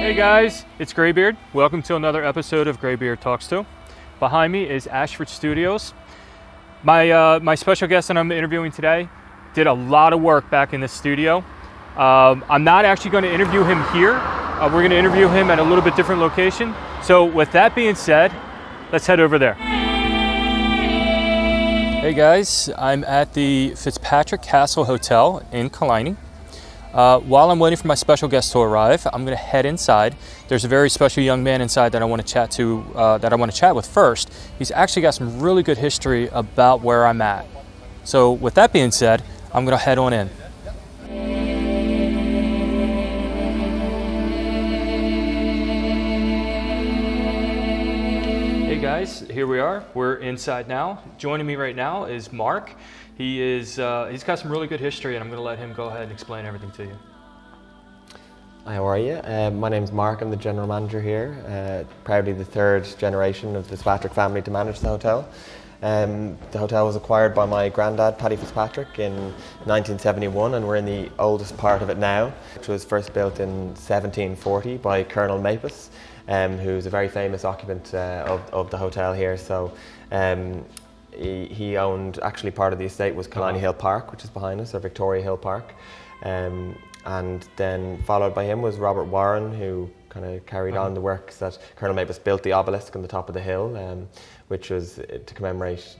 Hey guys, it's Greybeard. Welcome to another episode of Greybeard Talks. Behind me is Ashford Studios. My special guest that I'm interviewing today did a lot of work back in the studio. I'm not actually going to interview him here. We're going to interview him at a little bit different location. So with that being said, let's head over there. Hey guys, I'm at the Fitzpatrick Castle Hotel in Killiney. While I'm waiting for my special guest to arrive, I'm going to head inside. There's a very special young man inside that I want to chat with first. He's actually got some really good history about where I'm at. So with that being said, I'm going to head on in. Hey guys, here we are. We're inside now. Joining me right now is Mark. He's got some really good history, and I'm going to let him go ahead and explain everything to you. Hi, how are you? My name's Mark. I'm the general manager here. Proudly the third generation of the Fitzpatrick family to manage the hotel. The hotel was acquired by my granddad, Paddy Fitzpatrick, in 1971, and we're in the oldest part of it now, which was first built in 1740 by Colonel Mapus, who's a very famous occupant of the hotel here. So. He owned, actually part of the estate was Killiney Hill Park, which is behind us, or Victoria Hill Park. And then followed by him was Robert Warren, who kind of carried on the works that Colonel Mapus built the obelisk on the top of the hill, which was to commemorate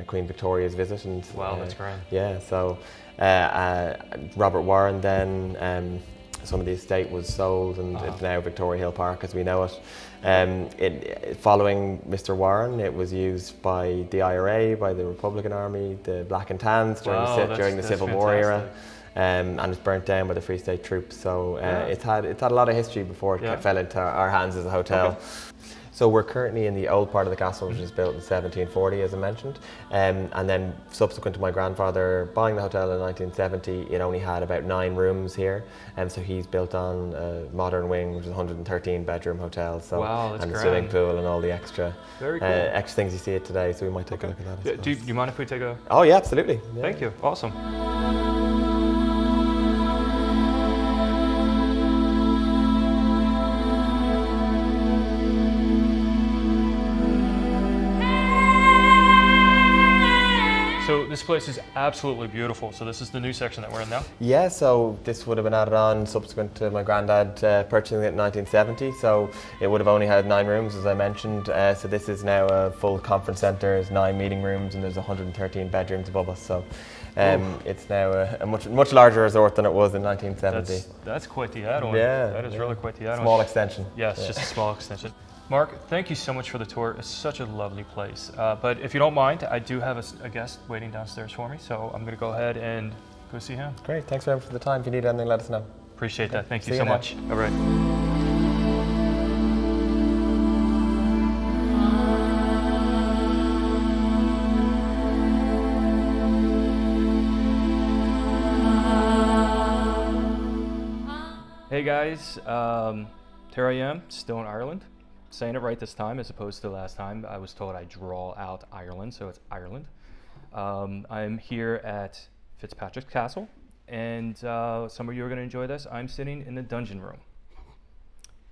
Queen Victoria's visit. And, wow, that's grand. Yeah, so Robert Warren then, some of the estate was sold, and it's now Victoria Hill Park as we know it. Following Mr. Warren, it was used by the IRA, by the Republican Army, the Black and Tans during the Civil War era, and it's burnt down by the Free State troops. So it's had a lot of history before it fell into our hands as a hotel. Okay. So we're currently in the old part of the castle, which was built in 1740, as I mentioned, and then subsequent to my grandfather buying the hotel in 1970, it only had about 9 rooms here, and so he's built on a modern wing, which is a 113 bedroom hotel. So wow, that's and the grand. swimming pool and all the extra very cool. Extra things you see it today. So we might take a look at that. Do you mind if we take a? Oh yeah, absolutely. Yeah. Thank you. Awesome. So this place is absolutely beautiful. So this is the new section that we're in now? Yeah, so this would have been added on subsequent to my granddad purchasing it in 1970. So it would have only had 9 rooms, as I mentioned. So this is now a full conference centre, there's 9 meeting rooms, and there's 113 bedrooms above us. So it's now a much larger resort than it was in 1970. That's quite the add-on. Yeah. That is really quite the add-on. Small extension. Yes, just a small extension. Mark, thank you so much for the tour. It's such a lovely place. But if you don't mind, I do have a guest waiting downstairs for me, so I'm going to go ahead and go see him. Great, thanks very much for the time. If you need anything, let us know. Appreciate that. Thank you so much. All right. Hey guys, here I am, still in Ireland. Saying it right this time as opposed to last time. I was told I draw out Ireland, so it's Ireland. I'm here at Fitzpatrick Castle, and some of you are going to enjoy this. I'm sitting in the dungeon room.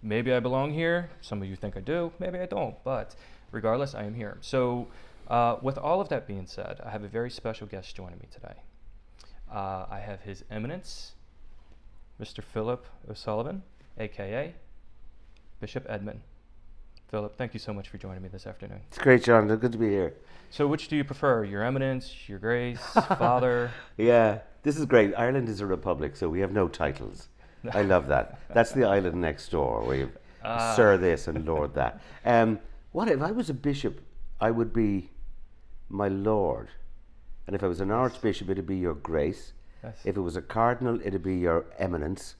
Maybe I belong here. Some of you think I do. Maybe I don't. But regardless, I am here. So with all of that being said, I have a very special guest joining me today. I have His Eminence, Mr. Philip O'Sullivan, a.k.a. Bishop Edmund. Philip, thank you so much for joining me this afternoon. It's great, John. It's good to be here. So which do you prefer, Your Eminence, Your Grace, Father? Yeah, this is great. Ireland is a republic, so we have no titles. I love that. That's the island next door where you Sir this and Lord that. What if I was a bishop, I would be my Lord. And if I was an archbishop, it'd be Your Grace. Yes. If it was a cardinal, it'd be Your Eminence.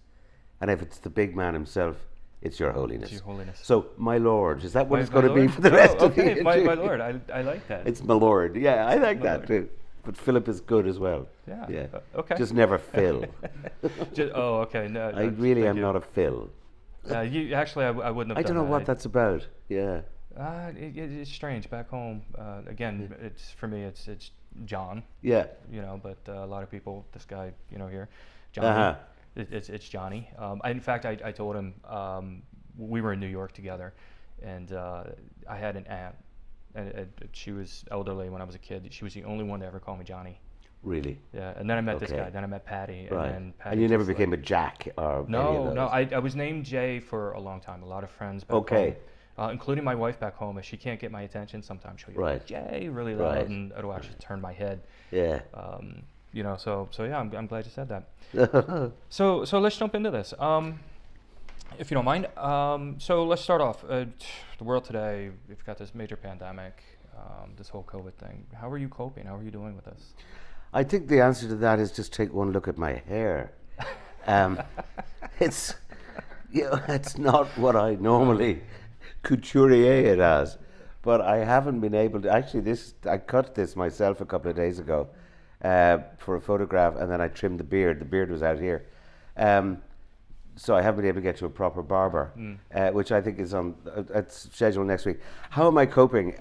And if it's the big man himself, it's Your Holiness. It's Your Holiness. So, my Lord, is that what it's going to be for the rest of the my Lord, I like that. It's my Lord. Yeah, I like that too. But Philip is good as well. Yeah. Okay. Just never Phil. Okay. No, I really am not a Phil. Actually, I wouldn't have. I don't know what that's about. Yeah. It's strange. Back home, again, it's for me. It's John. Yeah. But a lot of people, this guy, here, Johnny. Uh-huh. It's Johnny. In fact, I told him we were in New York together, and I had an aunt, and she was elderly when I was a kid. She was the only one to ever call me Johnny. Really? Yeah, and then I met this Okay. guy. Then I met Patty. Right. And then Patty And you never just, like, became a Jack or any of no, those? no. I was named Jay for a long time. A lot of friends back Okay. home, including my wife back home. If she can't get my attention, sometimes she'll yell Right. Jay really loud, Right. and it'll actually turn my head. Yeah. You know, so yeah, I'm glad you said that. So let's jump into this, if you don't mind. So let's start off. The world today, we've got this major pandemic, this whole COVID thing. How are you coping? How are you doing with this? I think the answer to that is just take one look at my hair. It's, you know, it's not what I normally couturier it as, but I haven't been able to. Actually, I cut this myself a couple of days ago for a photograph, and then I trimmed the beard. The beard was out here. So I haven't been able to get to a proper barber, which I think is on it's scheduled next week. How am I coping?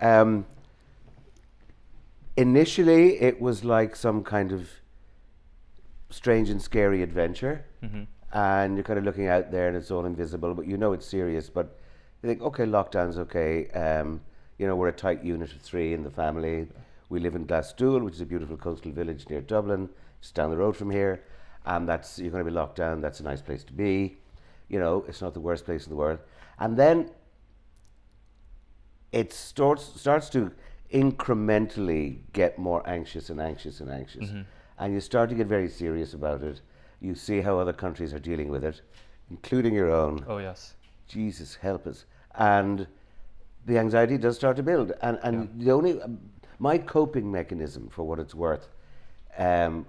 Initially, it was like some kind of strange and scary adventure, and you're kind of looking out there and it's all invisible, but you know it's serious. But you think, okay, lockdown's okay. You know, we're a tight unit of 3 in the family. We live in Glasgow, which is a beautiful coastal village near Dublin, just down the road from here. And you're going to be locked down. That's a nice place to be. You know, it's not the worst place in the world. And then it starts to incrementally get more anxious and anxious and anxious. And you start to get very serious about it. You see how other countries are dealing with it, including your own. Oh yes. Jesus help us. And the anxiety does start to build. And the only, my coping mechanism, for what it's worth,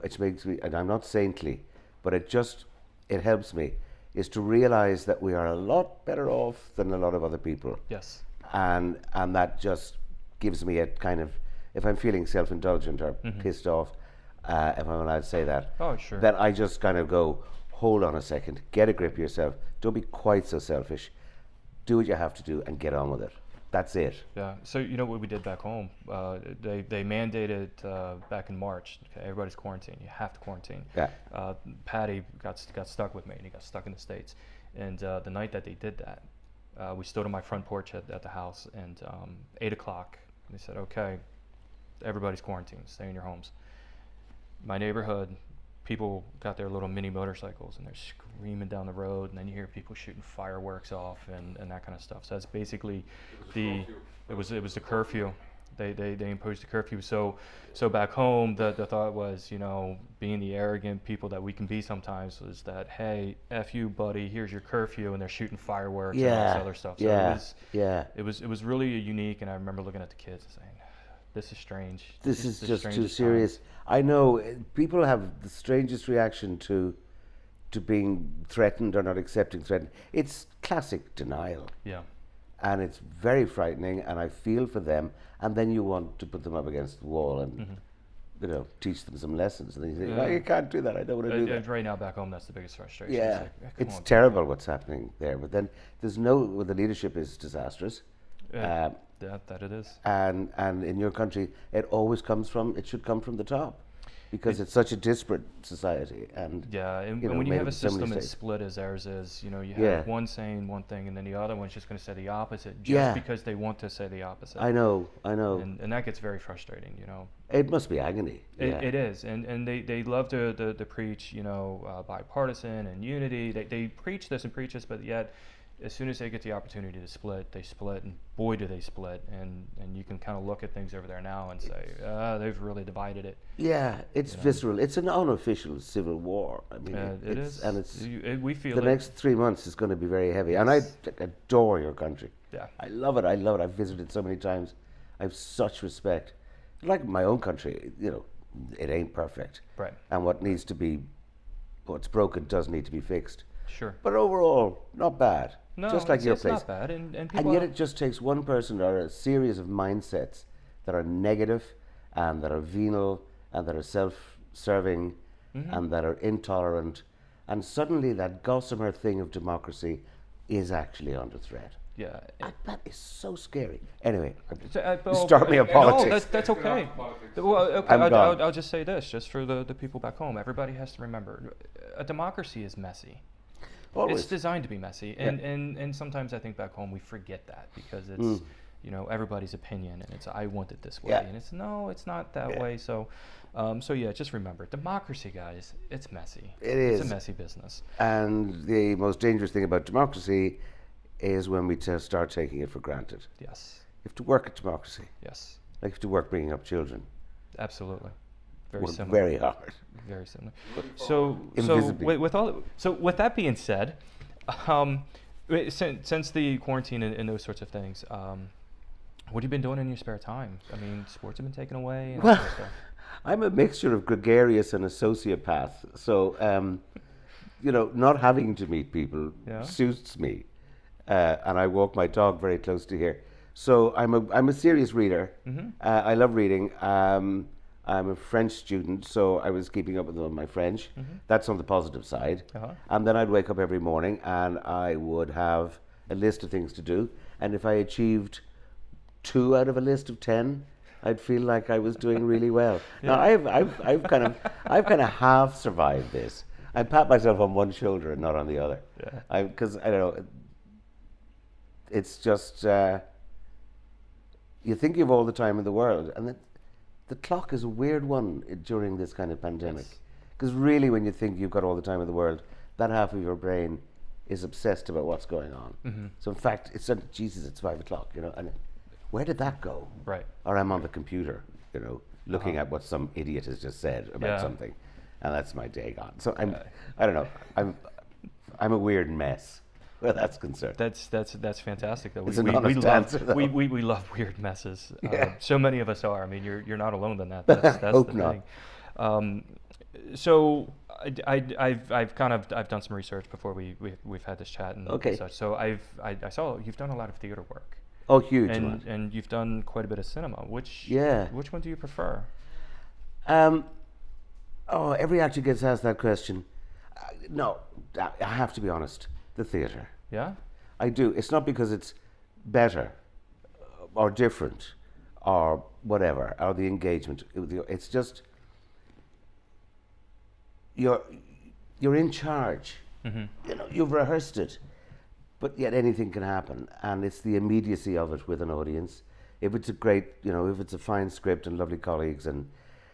which makes me, and I'm not saintly, but it helps me, is to realize that we are a lot better off than a lot of other people. Yes. And that just gives me a kind of, if I'm feeling self-indulgent or pissed off, if I'm allowed to say that, Oh sure. then I just kind of go, hold on a second, get a grip of yourself, don't be quite so selfish, do what you have to do and get on with it. That's it. Yeah. So you know what we did back home? They mandated back in March. Okay, everybody's quarantined. You have to quarantine. Yeah. Patty got stuck with me, and he got stuck in the States. And the night that they did that, we stood on my front porch at the house, and 8 o'clock, they said, okay, everybody's quarantined. Stay in your homes. My neighborhood, people got their little mini motorcycles, and they're screaming down the road, and then you hear people shooting fireworks off and that kind of stuff. So that's basically it was the curfew. They imposed a curfew. So back home, the thought was, you know, being the arrogant people that we can be sometimes, was that, hey, F you, buddy, here's your curfew, and they're shooting fireworks and all this other stuff. So it was really unique, and I remember looking at the kids and saying, this is strange. This is the just too strangest serious. times. I know people have the strangest reaction to being threatened or not accepting threatened. It's classic denial. Yeah. And it's very frightening, and I feel for them. And then you want to put them up against the wall and you know, teach them some lessons. And then you think, well, you can't do that. I don't want to do that. Right now back home, that's the biggest frustration. Yeah, Come it's on, terrible what's happening there. But then the leadership is disastrous. that it is. And in your country, it should come from the top, because it's such a disparate society. And Yeah, and you know, when you made have up a of so many system as states. split as ours is, you know, you have Yeah. one saying one thing, and then the other one's just going to say the opposite, just Yeah. because they want to say the opposite. I know. And that gets very frustrating, you know. It must be agony. It is, and they love to preach, you know, bipartisan and unity. They preach this and preach this, but yet, as soon as they get the opportunity to split, they split, and boy do they split. And you can kind of look at things over there now and say, they've really divided it. Yeah, it's visceral. It's an unofficial civil war. I mean, It is, and we feel the it. next 3 months is going to be very heavy. And I adore your country. Yeah. I love it. I've visited so many times. I have such respect. Like my own country, you know, it ain't perfect. Right. And what's broken does need to be fixed. Sure. But overall, not bad. No, just like your it's place. not bad, and people. And yet it just takes one person or a series of mindsets that are negative and that are venal and that are self-serving and that are intolerant, and suddenly that gossamer thing of democracy is actually under threat. Yeah. That is so scary. Anyway, Well, start me a politics. No, that's okay. Well, okay, I'm gone. I'll just say this, just for the people back home. Everybody has to remember, a democracy is messy. Always. It's designed to be messy, and sometimes I think back home we forget that because it's everybody's opinion, and it's I want it this way, and it's no, it's not that way. So, just remember, democracy, guys, it's messy. It is. It's a messy business. And the most dangerous thing about democracy is when we start taking it for granted. Yes. You have to work at democracy. Yes. Like you have to work bringing up children. Absolutely. Very Work similar. very hard. Very similar. So Invisibly. with that being said, since the quarantine and those sorts of things, what have you been doing in your spare time? I mean, sports have been taken away. And Well, that sort of stuff. I'm a mixture of gregarious and a sociopath. So, not having to meet people suits me. And I walk my dog very close to here. So I'm a serious reader. I love reading. I'm a French student, so I was keeping up with all my French. That's on the positive side. And then I'd wake up every morning and I would have a list of things to do. And if I achieved 2 out of a list of 10, I'd feel like I was doing really well. Now I've kind of half survived this. I pat myself on one shoulder and not on the other. Because I don't know. It's just you think you have all the time in the world, and the clock is a weird one during this kind of pandemic. Because really, when you think you've got all the time in the world, that half of your brain is obsessed about what's going on. So in fact, it's Jesus, it's 5 o'clock, and where did that go? Right. Or I'm on the computer, looking at what some idiot has just said about something, and that's my day gone. So I don't know, I'm a weird mess where that's concerned. That's fantastic though. It's an honest answer, though. We love weird messes. So many of us are. I mean, you're not alone in that. That's Hope the not. thing. So I've done some research before we've had this chat and such. So I saw you've done a lot of theater work. Oh, huge amount. And you've done quite a bit of cinema. Which one do you prefer? Every actor gets asked that question. No, I have to be honest. The theatre. Yeah? I do. It's not because it's better or different or whatever, or the engagement. It's just you're in charge. You've rehearsed it, but yet anything can happen, and it's the immediacy of it with an audience. If it's a great, if it's a fine script and lovely colleagues and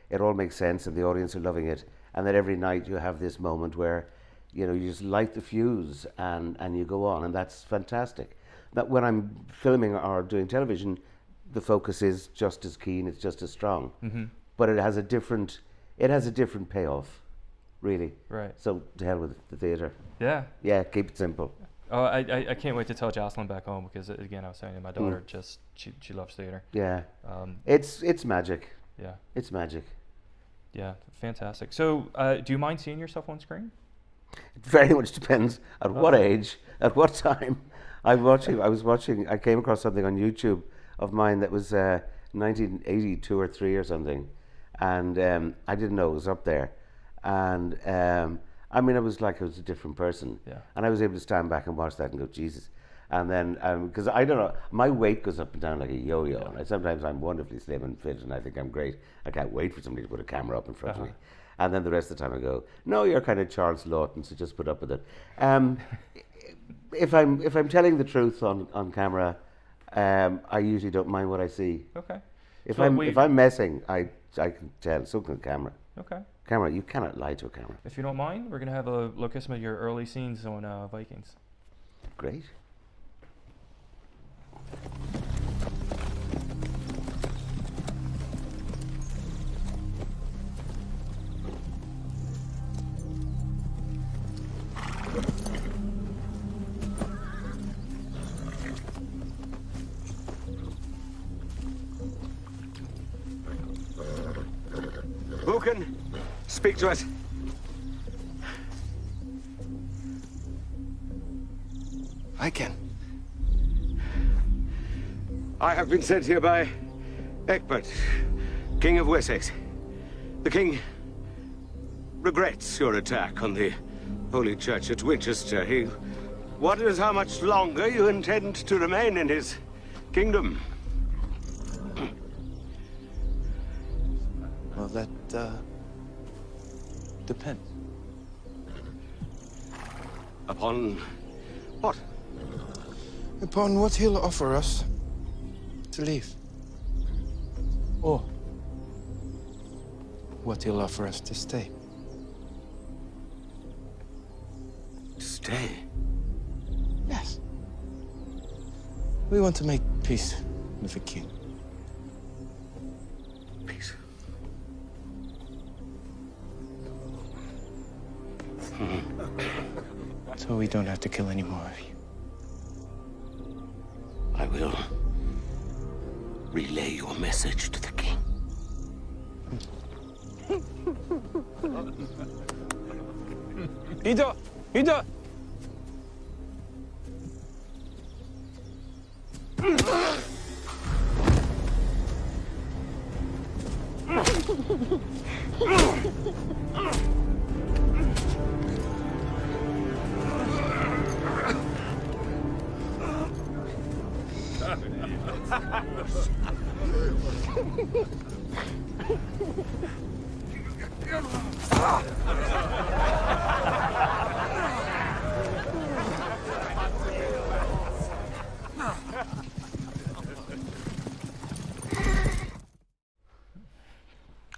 it all makes sense and the audience are loving it, and then every night you have this moment where you just light the fuse and you go on, and that's fantastic. But when I'm filming or doing television, the focus is just as keen, it's just as strong. But it has a different payoff, really. Right. So to hell with the theatre. Yeah. Yeah, keep it simple. Oh, I can't wait to tell Jocelyn back home because again I was saying to my daughter she loves theater. Yeah. It's magic. Yeah. It's magic. Yeah, fantastic. So do you mind seeing yourself on screen? It very much depends at what age, at what time. I came across something on YouTube of mine that was 1982 or 3 or something, and I didn't know it was up there. And I was like I was a different person. Yeah. And I was able to stand back and watch that and go, Jesus. And then, because I don't know, my weight goes up and down like a yo-yo. And sometimes I'm wonderfully slim and fit and I think I'm great. I can't wait for somebody to put a camera up in front of me. And then the rest of the time I go, no, you're kind of Charles Lawton, so just put up with it. If I'm telling the truth on camera, I usually don't mind what I see. Okay. If I'm messing, I can tell. So can the camera. Okay. Camera, you cannot lie to a camera. If you don't mind, we're gonna have a look at some of your early scenes on Vikings. Great. Who can speak to us? I can. I have been sent here by Egbert, King of Wessex. The king regrets your attack on the Holy Church at Winchester. He wonders how much longer you intend to remain in his kingdom. Well, that depends. Upon what? Upon what he'll offer us to leave. Or what he'll offer us to stay. Stay. Yes. We want to make peace with the king. Peace. So we don't have to kill any more of you. I will relay your message to the king. Ida! Ida!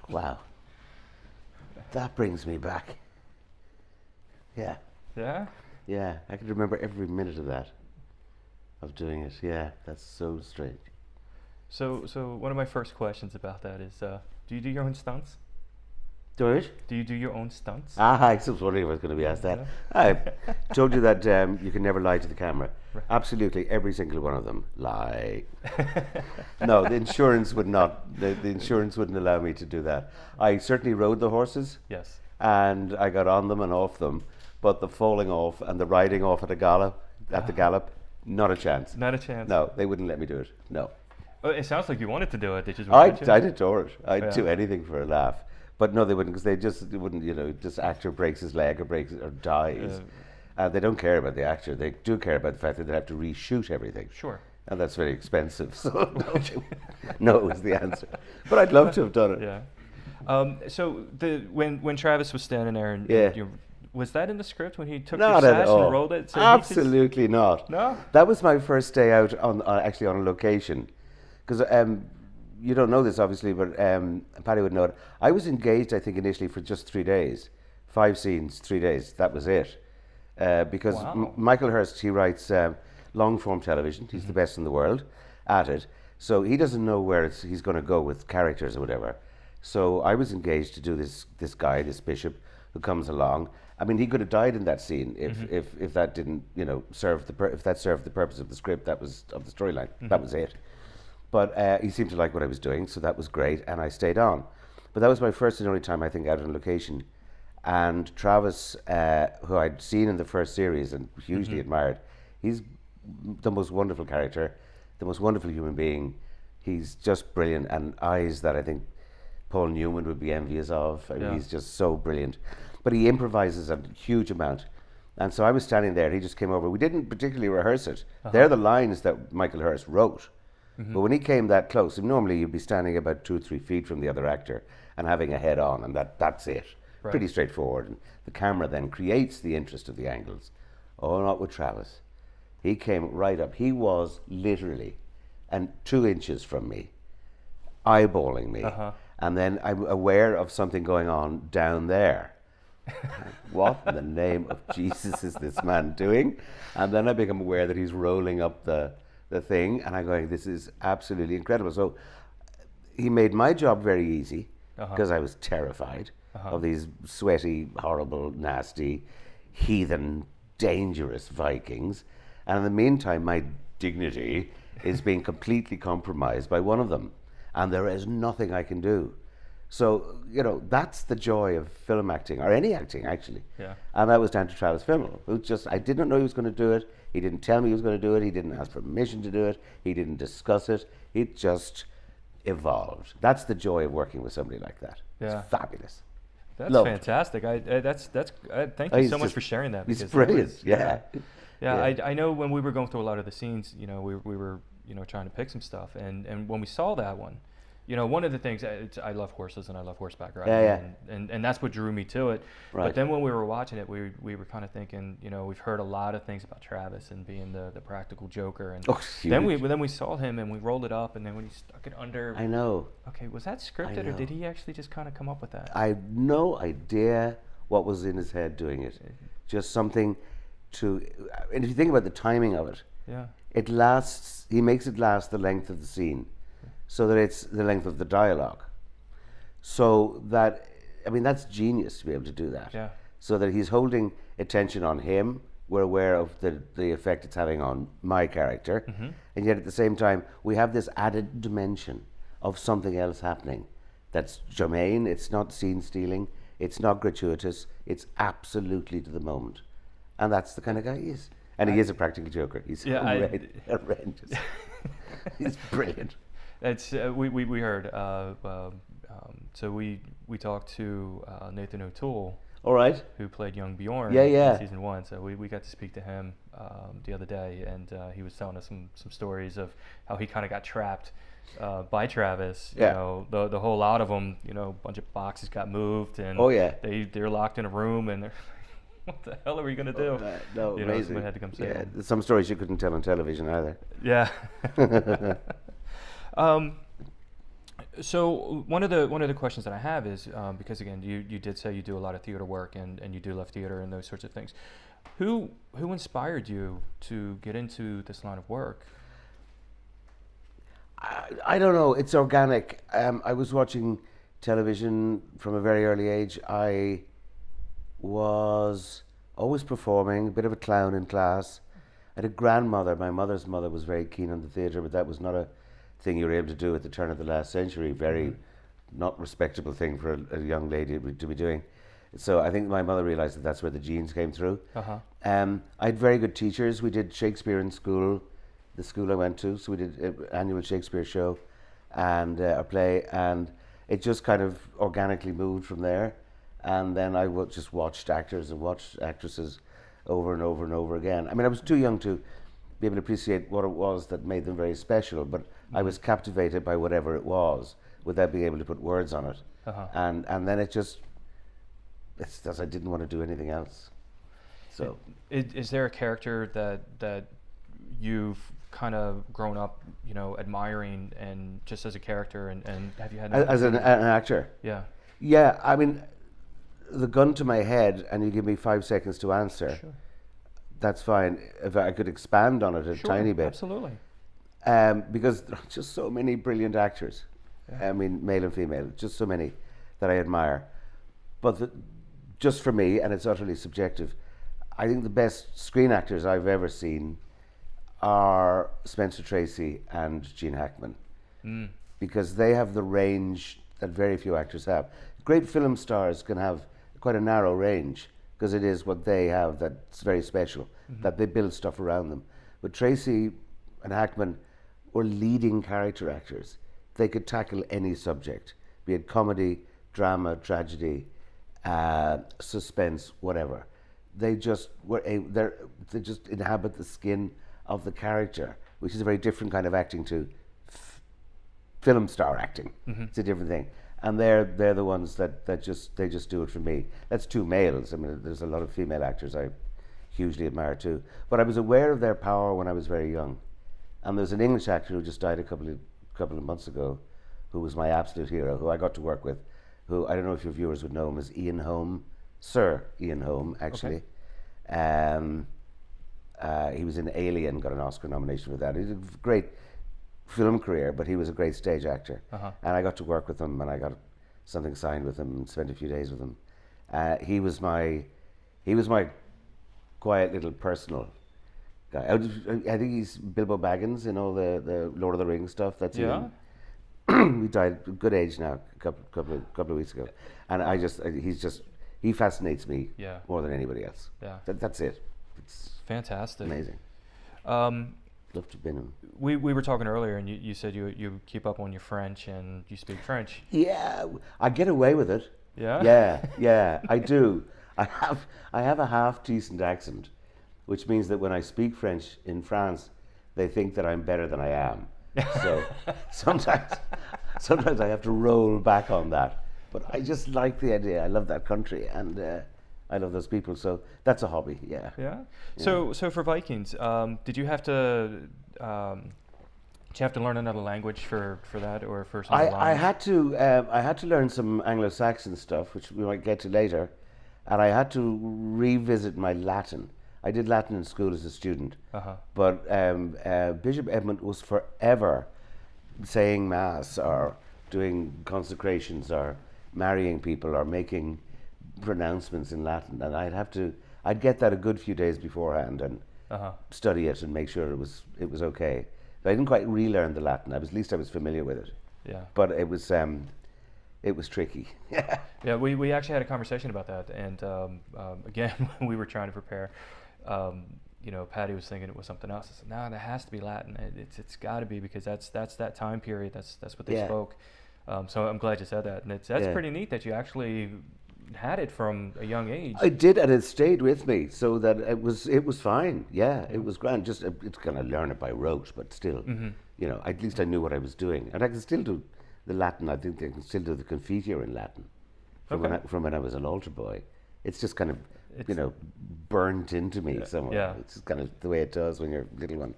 Wow. That brings me back. Yeah. Yeah? Yeah. I can remember every minute of that. Of doing it. Yeah. That's so strange. So one of my first questions about that is, do you do your own stunts? Do it? Do you do your own stunts? I was wondering if I was going to be asked that. I told you that you can never lie to the camera. Right. Absolutely, every single one of them lie. No, the insurance would not. The insurance wouldn't allow me to do that. I certainly rode the horses. Yes. And I got on them and off them, but the falling off and the riding off at the gallop, not a chance. Not a chance. No, they wouldn't let me do it. No. Oh, it sounds like you wanted to do it. They just I'd wouldn't let you? adore it. I'd Yeah. do anything for a laugh. But no, they wouldn't, because they wouldn't, just actor breaks his leg or dies. They don't care about the actor. They do care about the fact that they have to reshoot everything. Sure. And that's very expensive. So no is the answer. But I'd love to have done it. Yeah. So when Travis was standing there and Yeah. was that in the script when he took Not your at sash all. and rolled it? So Absolutely not. No? That was my first day out actually on a location. Because you don't know this obviously, but Paddy would know it. I was engaged, I think, initially for just 3 days. 5 scenes, 3 days. That was it. Because Wow. Michael Hurst, he writes long form television. He's the best in the world at it. So he doesn't know where he's going to go with characters or whatever. So I was engaged to do this guy, this bishop, who comes along. I mean, he could have died in that scene if that didn't, serve if that served the purpose of the script. That was of the storyline. That was it. But he seemed to like what I was doing, so that was great, and I stayed on. But that was my first and only time, I think, out on location. And Travis, who I'd seen in the first series and hugely admired, he's the most wonderful character, the most wonderful human being. He's just brilliant, and eyes that I think Paul Newman would be envious of. I mean, he's just so brilliant. But he improvises a huge amount. And so I was standing there, and he just came over. We didn't particularly rehearse it. They're the lines that Michael Hurst wrote. But when he came that close, normally you'd be standing about 2 or 3 feet from the other actor and having a head on, and that's it. Right. Pretty straightforward. And the camera then creates the interest of the angles. Oh, not with Travis. He came right up. He was literally 2 inches from me, eyeballing me. And then I'm aware of something going on down there. What in the name of Jesus is this man doing? And then I become aware that he's rolling up the thing, and I'm going, this is absolutely incredible. So he made my job very easy because I was terrified of these sweaty, horrible, nasty, heathen, dangerous Vikings. And in the meantime, my dignity is being completely compromised by one of them, and there is nothing I can do. So, that's the joy of film acting, or any acting, actually. Yeah. And that was down to Travis Fimmel, who I didn't know he was going to do it. He didn't tell me he was going to do it. He didn't ask permission to do it. He didn't discuss it. It just evolved. That's the joy of working with somebody like that. Yeah. It's fabulous. That's Loved it. fantastic. Thank Oh, you he's so much just- for sharing that. He's because that brilliant, was- yeah. Yeah, I know when we were going through a lot of the scenes, we were trying to pick some stuff, and when we saw that one, one of the things, I love horses and I love horseback riding, Yeah, and that's what drew me to it. Right. But then when we were watching it, we were kind of thinking, we've heard a lot of things about Travis and being the practical joker, and then we saw him and we rolled it up, and then when he stuck it under. I know. Okay, was that scripted or did he actually just kind of come up with that? I have no idea what was in his head doing it. Just something to, and if you think about the timing of it, Yeah. it lasts. He makes it last the length of the scene, so that it's the length of the dialogue. So that, I mean, that's genius to be able to do that. Yeah. So that he's holding attention on him. We're aware of the effect it's having on my character, and yet at the same time we have this added dimension of something else happening. That's germane. It's not scene stealing. It's not gratuitous. It's absolutely to the moment, and that's the kind of guy he is. And he is a practical joker. He's horrendous. He's brilliant. It's we heard. So we talked to Nathan O'Toole, All right. who played young Bjorn Yeah. in season 1. So we got to speak to him the other day, and he was telling us some stories of how he kind of got trapped by Travis. Yeah. The whole lot of them. A bunch of boxes got moved, and they're locked in a room, and they're what the hell are we gonna do? No, amazing. Somebody had to come save him. There's some stories you couldn't tell on television either. Yeah. So one of the questions that I have is because again you did say you do a lot of theater work and you do love theater and those sorts of things. Who inspired you to get into this line of work? I don't know. It's organic. I was watching television from a very early age. I was always performing, a bit of a clown in class. I had a grandmother. My mother's mother was very keen on the theatre, but that was not a thing you were able to do at the turn of the last century. Very not respectable thing for a young lady to be doing. So I think my mother realised that that's where the genes came through. I had very good teachers. We did Shakespeare in school, the school I went to. So we did an annual Shakespeare show and a play, and it just kind of organically moved from there. And then I just watched actors and watched actresses over and over and over again. I mean, I was too young to be able to appreciate what it was that made them very special, but I was captivated by whatever it was without being able to put words on it. And then it's just I didn't want to do anything else. So, is there a character that you've kind of grown up, admiring, and just as a character, and have you had as an actor? Yeah. Yeah, I mean, the gun to my head, and you give me 5 seconds to answer. Sure. That's fine. If I could expand on it a tiny bit. Absolutely. Because there are just so many brilliant actors. I mean, male and female, just so many that I admire. But just for me, and it's utterly subjective, I think the best screen actors I've ever seen are Spencer Tracy and Gene Hackman. Because they have the range that very few actors have. Great film stars can have quite a narrow range, because it is what they have that's very special, that they build stuff around them. But Tracy and Hackman were leading character actors. They could tackle any subject, be it comedy, drama, tragedy, suspense, whatever. They just they just inhabit the skin of the character, which is a very different kind of acting to film star acting. It's a different thing. And they're the ones that just do it for me. That's two males. I mean, there's a lot of female actors I hugely admire too. But I was aware of their power when I was very young. And there's an English actor who just died a couple of months ago, who was my absolute hero, who I got to work with, who I don't know if your viewers would know him as Ian Holm, Sir Ian Holm, actually. Okay. He was in Alien, got an Oscar nomination for that. He did a great film career, but he was a great stage actor. And I got to work with him, and I got something signed with him and spent a few days with him. He was my quiet little personal guy. I think he's Bilbo Baggins in all the Lord of the Rings stuff. That's him. He died at a good age now, a couple of weeks ago. And he fascinates me more than anybody else. Yeah. That's it. It's fantastic. Amazing. Love to have been him. We were talking earlier, and you said you keep up on your French and you speak French. Yeah, I get away with it. Yeah? Yeah, I do. I have a half decent accent, which means that when I speak French in France, they think that I'm better than I am. So sometimes sometimes I have to roll back on that. But I just like the idea. I love that country, and I love those people. So that's a hobby. Yeah. Yeah. So for Vikings, did you have to? Did you have to learn another language for that, or for some I lines? had to learn some Anglo-Saxon stuff, which we might get to later, and I had to revisit my Latin. I did Latin in school as a student, but Bishop Edmund was forever saying mass or doing consecrations or marrying people or making pronouncements in Latin, and I'd get that a good few days beforehand and study it and make sure it was okay. But I didn't quite relearn the Latin. At least I was familiar with it. Yeah. But it was tricky. Yeah, we actually had a conversation about that, and again, when we were trying to prepare, Patty was thinking it was something else. I said, no, that has to be Latin. It's got to be, because that's that time period. That's what they spoke. So I'm glad you said that, and that's pretty neat that you actually had it from a young age. I did, and it stayed with me, so that it was fine. Yeah, it was grand. Just it's gonna learn it by rote, but still, at least I knew what I was doing, and I can still do the Latin. I think I can still do the Confiteor in Latin from when I was an altar boy. It's just kind of burnt into me somewhere. Yeah. It's just kind of the way it does when you're a little one.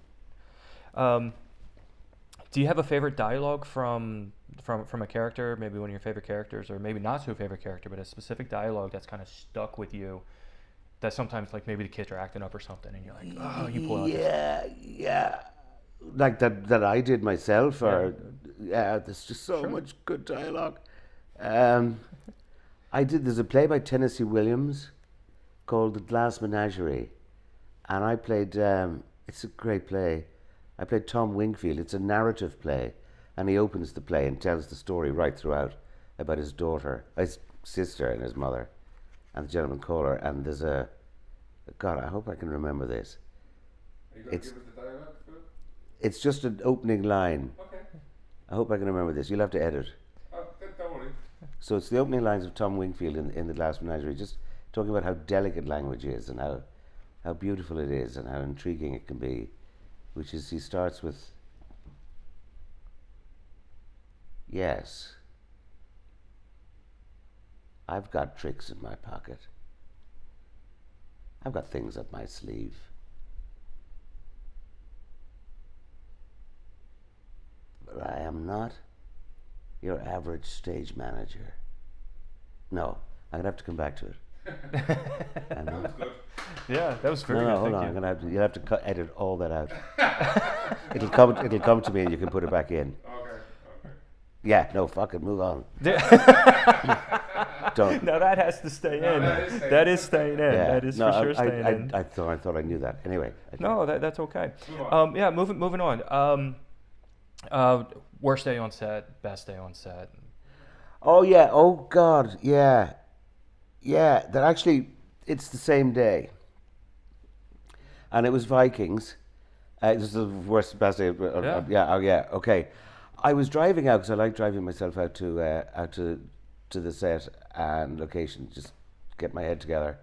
Do you have a favorite dialogue from a character, maybe one of your favorite characters, or maybe not so favorite character, but a specific dialogue that's kind of stuck with you, that sometimes, like, maybe the kids are acting up or something and you're like, oh, you pull out Yeah, like that I did myself, or there's just so much good dialogue. There's a play by Tennessee Williams called The Glass Menagerie, and I played, it's a great play. I played Tom Wingfield. It's a narrative play, and he opens the play and tells the story right throughout about his daughter, his sister and his mother, and the gentleman caller. And there's God, I hope I can remember this. Are you going to give us the dialogue, Phil? It's just an opening line. Okay. I hope I can remember this. You'll have to edit. Oh, don't worry. So it's the opening lines of Tom Wingfield in The Glass Menagerie, just talking about how delicate language is and how beautiful it is and how intriguing it can be, which is, he starts with, yes, I've got tricks in my pocket. I've got things up my sleeve. But I am not your average stage manager. No, I'm gonna have to come back to it. That was good. Yeah, that was very No, good. hold Thank on. you. You'll have to edit all that out. It'll come to me, and you can put it back in. Okay. Yeah, no, fuck it, move on. Don't. No, that has to stay No, in. that is staying in. That is staying in. Yeah. That is No, for sure staying in. I thought I knew that. Anyway. No, that's okay. Move on. Yeah, moving on. Worst day on set, best day on set. Oh yeah. Oh God. Yeah. Yeah. That actually, it's the same day. And it was Vikings. This is the worst, best day. Yeah. Okay. I was driving out because I like driving myself out to the set and location, just get my head together.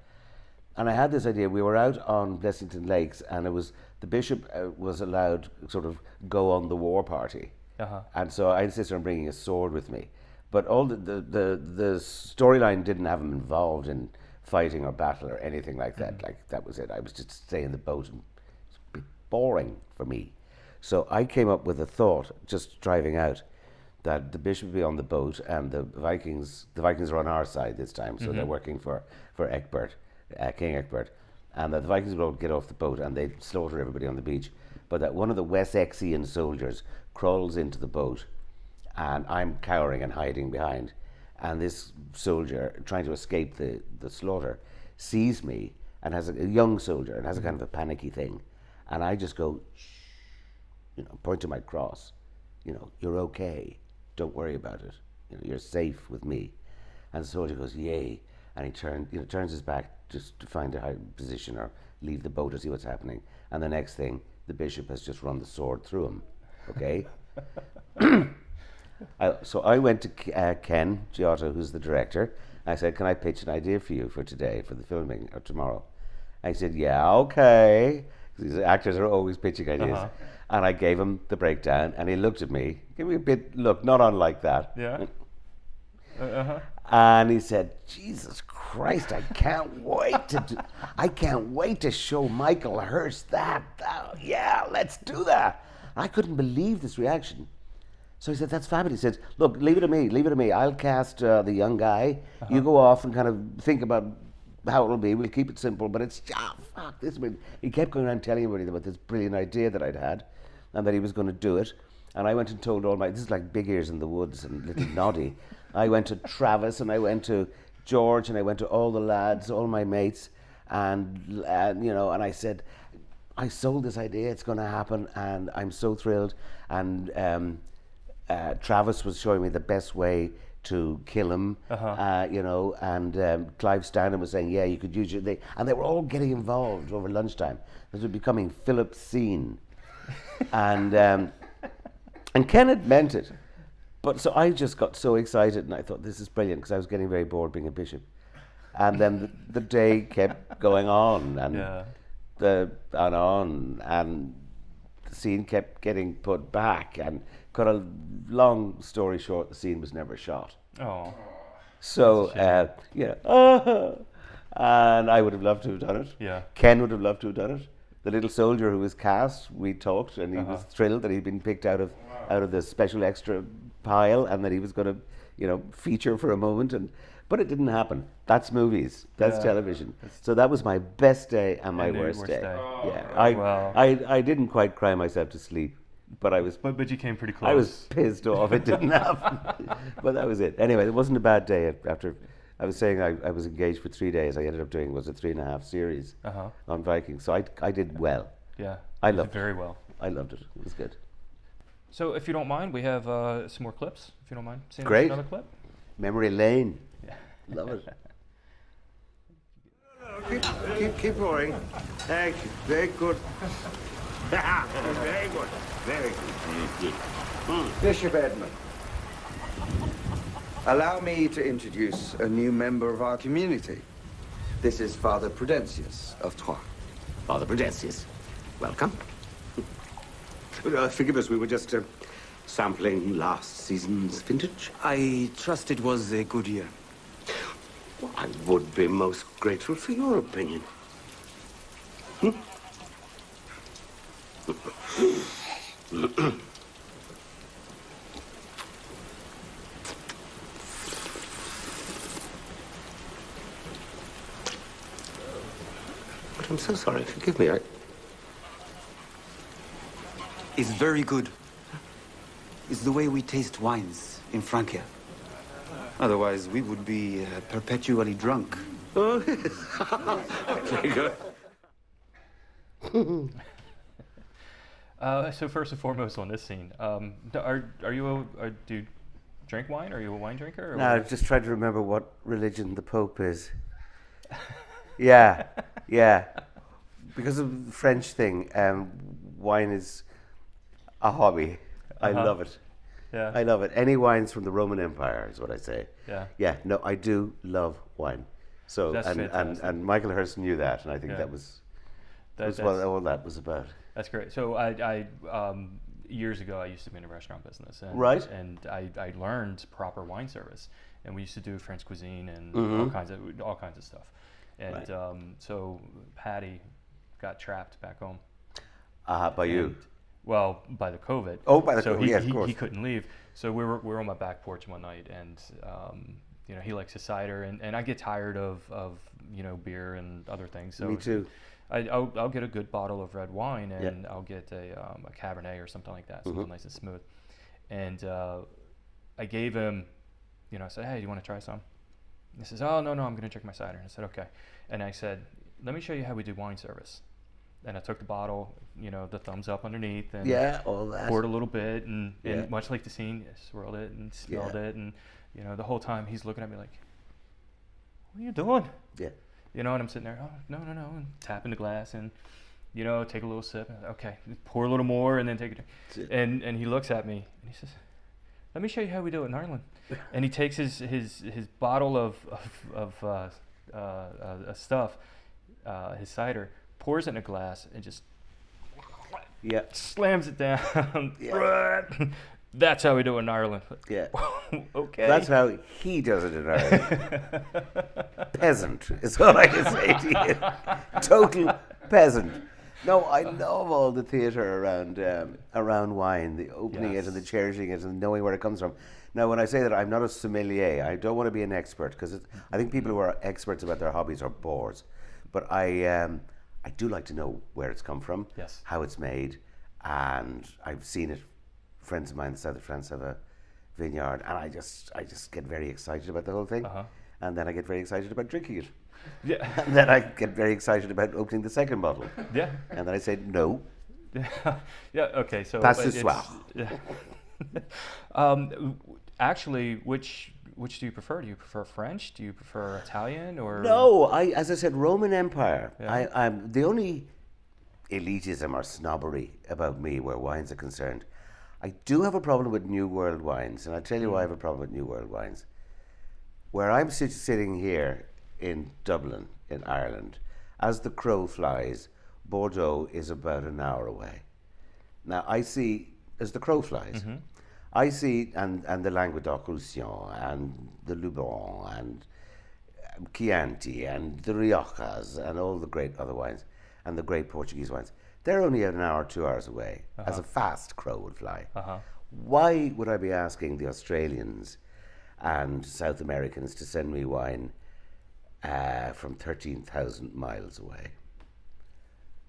And I had this idea. We were out on Blessington Lakes, and it was the bishop was allowed sort of go on the war party, and so I insisted on bringing a sword with me. But all the storyline didn't have him involved in fighting or battle or anything like that. Like, that was it. I was just staying in the boat, and it's a bit boring for me. So I came up with a thought, just driving out, that the bishop would be on the boat, and the Vikings are on our side this time, so they're working for Egbert, King Egbert, and that the Vikings will get off the boat and they slaughter everybody on the beach, but that one of the Wessexian soldiers crawls into the boat, and I'm cowering and hiding behind, and this soldier, trying to escape the slaughter, sees me, and has a young soldier, and has a kind of a panicky thing, and I just go, shh, point to my cross, you're okay, don't worry about it, you're safe with me. And the soldier goes, yay, and he turns his back just to find a high position or leave the boat or see what's happening. And the next thing, the bishop has just run the sword through him. Okay. So I went to Ken Giotto, who's the director. I said, can I pitch an idea for you for today, for the filming or tomorrow? I said, yeah, okay. These actors are always pitching ideas. And I gave him the breakdown, and he looked at me, gave me a bit look, not unlike that. Yeah. And he said, "Jesus Christ, I can't wait to show Michael Hurst that. Yeah, let's do that." I couldn't believe this reaction. So he said, "That's fabulous." He said, "Look, leave it to me. I'll cast the young guy. You go off and kind of think about how it'll be. We'll keep it simple, but it's, fuck this." He kept going around telling everybody about this brilliant idea that I'd had and that he was going to do it. And I went and told this is like Big Ears in the Woods and Little Noddy. I went to Travis and I went to George and I went to all the lads, all my mates, and I said, "I sold this idea, it's going to happen, and I'm so thrilled." And Travis was showing me the best way to kill him, and Clive Stanton was saying, "Yeah, you could use it." And they were all getting involved over lunchtime. This was becoming Philip's scene. And Ken had meant it. But so I just got so excited, and I thought, this is brilliant, because I was getting very bored being a bishop. And then the day kept going on, and the scene kept getting put back. And cut a long story short, the scene was never shot. Oh. So and I would have loved to have done it. Yeah. Ken would have loved to have done it. The little soldier who was cast, we talked, and he was thrilled that he'd been picked out of the special extra pile, and that he was going to, feature for a moment. But it didn't happen. That's movies. That's television. So that was my best day and my worst day. Yeah, I didn't quite cry myself to sleep, but I was. But you came pretty close. I was pissed off. It didn't happen. But that was it. Anyway, it wasn't a bad day. After I was saying I was engaged for 3 days, I ended up doing a 3.5 series on Vikings. So I did well. Yeah. I loved it. Very well. I loved it. It was good. So if you don't mind, we have some more clips. If you don't mind seeing Great. another clip. Memory lane. Yeah. Love it. Keep roaring. Thank you. Very good. Very good. Very good. Bishop Edmund, allow me to introduce a new member of our community. This is Father Prudentius of Troyes. Father Prudentius, welcome. Forgive us, we were just sampling last season's vintage. I trust it was a good year. Well, I would be most grateful for your opinion. But I'm so sorry. Forgive me. It's very good. It's the way we taste wines in Francia. Otherwise, we would be perpetually drunk. Oh, very good. So first and foremost on this scene, do you drink wine? Are you a wine drinker? Or No, I just tried to remember what religion the Pope is. Yeah. Because of the French thing, wine is a hobby. I love it. Yeah. I love it. Any wines from the Roman Empire is what I say. Yeah. Yeah. No, I do love wine. So That's fantastic. and Michael Hurst knew that, and I think that was what all that was about. That's great. So I years ago I used to be in a restaurant business, and, Right. and I learned proper wine service, and we used to do French cuisine and all kinds of stuff, and Right. So Patty got trapped back home. By you. Well, by the COVID. Oh, by the so COVID, yes, of course. He couldn't leave. So we were on my back porch one night, and he likes his cider, and I get tired of beer and other things. So Me too. I'll get a good bottle of red wine, and I'll get a Cabernet or something like that, something nice and smooth. And I gave him, I said, "Hey, do you want to try some?" He says, "Oh, no, I'm going to drink my cider." And I said, "Okay." And I said, "Let me show you how we do wine service." And I took the bottle, the thumbs up underneath, and all that. poured a little bit, and much like the scene, swirled it and smelled it, and the whole time he's looking at me like, "What are you doing?" Yeah. And I'm sitting there, "Oh, no," and tapping the glass, and take a little sip, and okay, pour a little more, and then take it, and he looks at me and he says, "Let me show you how we do it in Ireland." And he takes his bottle of stuff, his cider, pours it in a glass, and just Yeah. slams it down. Yeah. That's how we do it in Ireland. Yeah. Okay. That's how he does it in Ireland. Peasant is all I can say to you. Total peasant. No, I love all the theatre around wine, the opening it and the cherishing it and knowing where it comes from. Now, when I say that I'm not a sommelier, I don't want to be an expert because I think people who are experts about their hobbies are bores. But I do like to know where it's come from, Yes. how it's made, and I've seen it. Friends of mine in the south of France have a vineyard, and I just get very excited about the whole thing, and then I get very excited about drinking it. Yeah. And then I get very excited about opening the second bottle. Yeah. And then I say, no, Yeah. Okay. So pass ce it's- soir. Yeah. Actually, which do you prefer? Do you prefer French? Do you prefer Italian? Or No, as I said, Roman Empire. Yeah. I'm the only elitism or snobbery about me where wines are concerned. I do have a problem with New World wines, and I'll tell you why I have a problem with New World wines. Where I'm sitting here in Dublin, in Ireland, as the crow flies, Bordeaux is about an hour away. Now I see, as the crow flies, I see, and the Languedoc-Roussillon, and the Luberon, and Chianti, and the Riojas, and all the great other wines, and the great Portuguese wines. They're only an hour, 2 hours away, as a fast crow would fly. Why would I be asking the Australians and South Americans to send me wine from 13,000 miles away?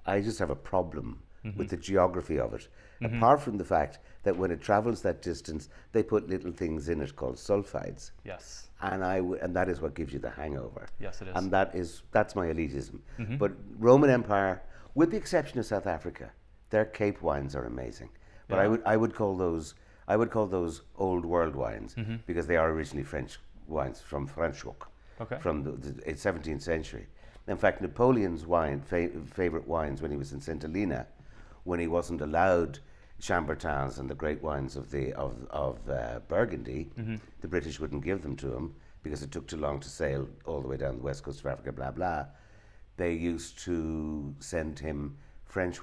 I just have a problem with the geography of it. Apart from the fact that when it travels that distance, they put little things in it called sulfides. Yes. And that is what gives you the hangover. Yes, it is. And that's my elitism. But Roman Empire, with the exception of South Africa, their Cape wines are amazing. But Yeah. I would call those old world wines because they are originally French wines from Franschhoek, Okay. from the 17th century. In fact, Napoleon's favorite wines when he was in St. Helena, when he wasn't allowed Chambertins and the great wines of Burgundy, the British wouldn't give them to him because it took too long to sail all the way down the west coast of Africa, blah, blah. They used to send him French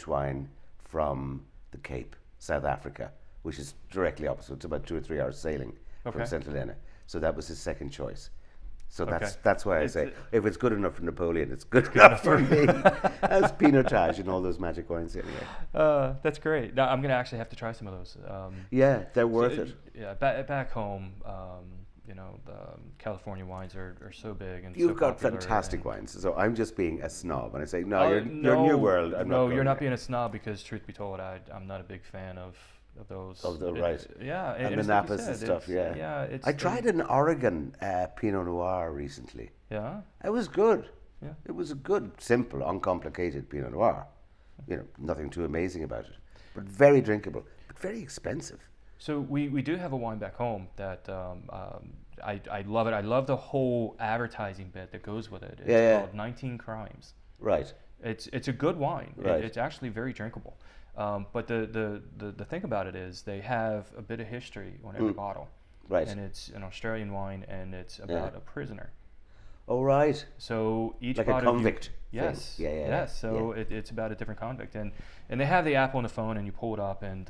wine from the Cape, South Africa, which is directly opposite. It's about 2 or 3 hours sailing from Okay. St. Helena. So that was his second choice. So Okay. that's why I It's- say, if it's good enough for Napoleon, it's good enough for me. That's Pinotage and all those magic wines anyway. That's great. Now, I'm gonna actually have to try some of those. Yeah, they're worth it. Yeah, back home, California wines are so big and You've so got popular fantastic and- wines. So I'm just being a snob. And I say, no, Oh, you're New World. I'm no, not you're going not there. being a snob because, truth be told, I'm not a big fan of those. Of the right. Yeah, And the it's like you Napas and said, stuff, it's- yeah. It's I tried an Oregon Pinot Noir recently. Yeah. It was good. Yeah. It was a good, simple, uncomplicated Pinot Noir. Nothing too amazing about it. But very drinkable, but very expensive. So we do have a wine back home that I love it. I love the whole advertising bit that goes with it. It's Yeah. called 19 Crimes. Right. It's a good wine. Right. It's actually very drinkable. But the thing about it is they have a bit of history on every bottle. Right. And it's an Australian wine, and it's about a prisoner. Oh, right. So each Like a bottle convict thing. Yes. Yeah, yeah, Yes. So yeah. it's about a different convict, and they have the app on the phone, and you pull it up, and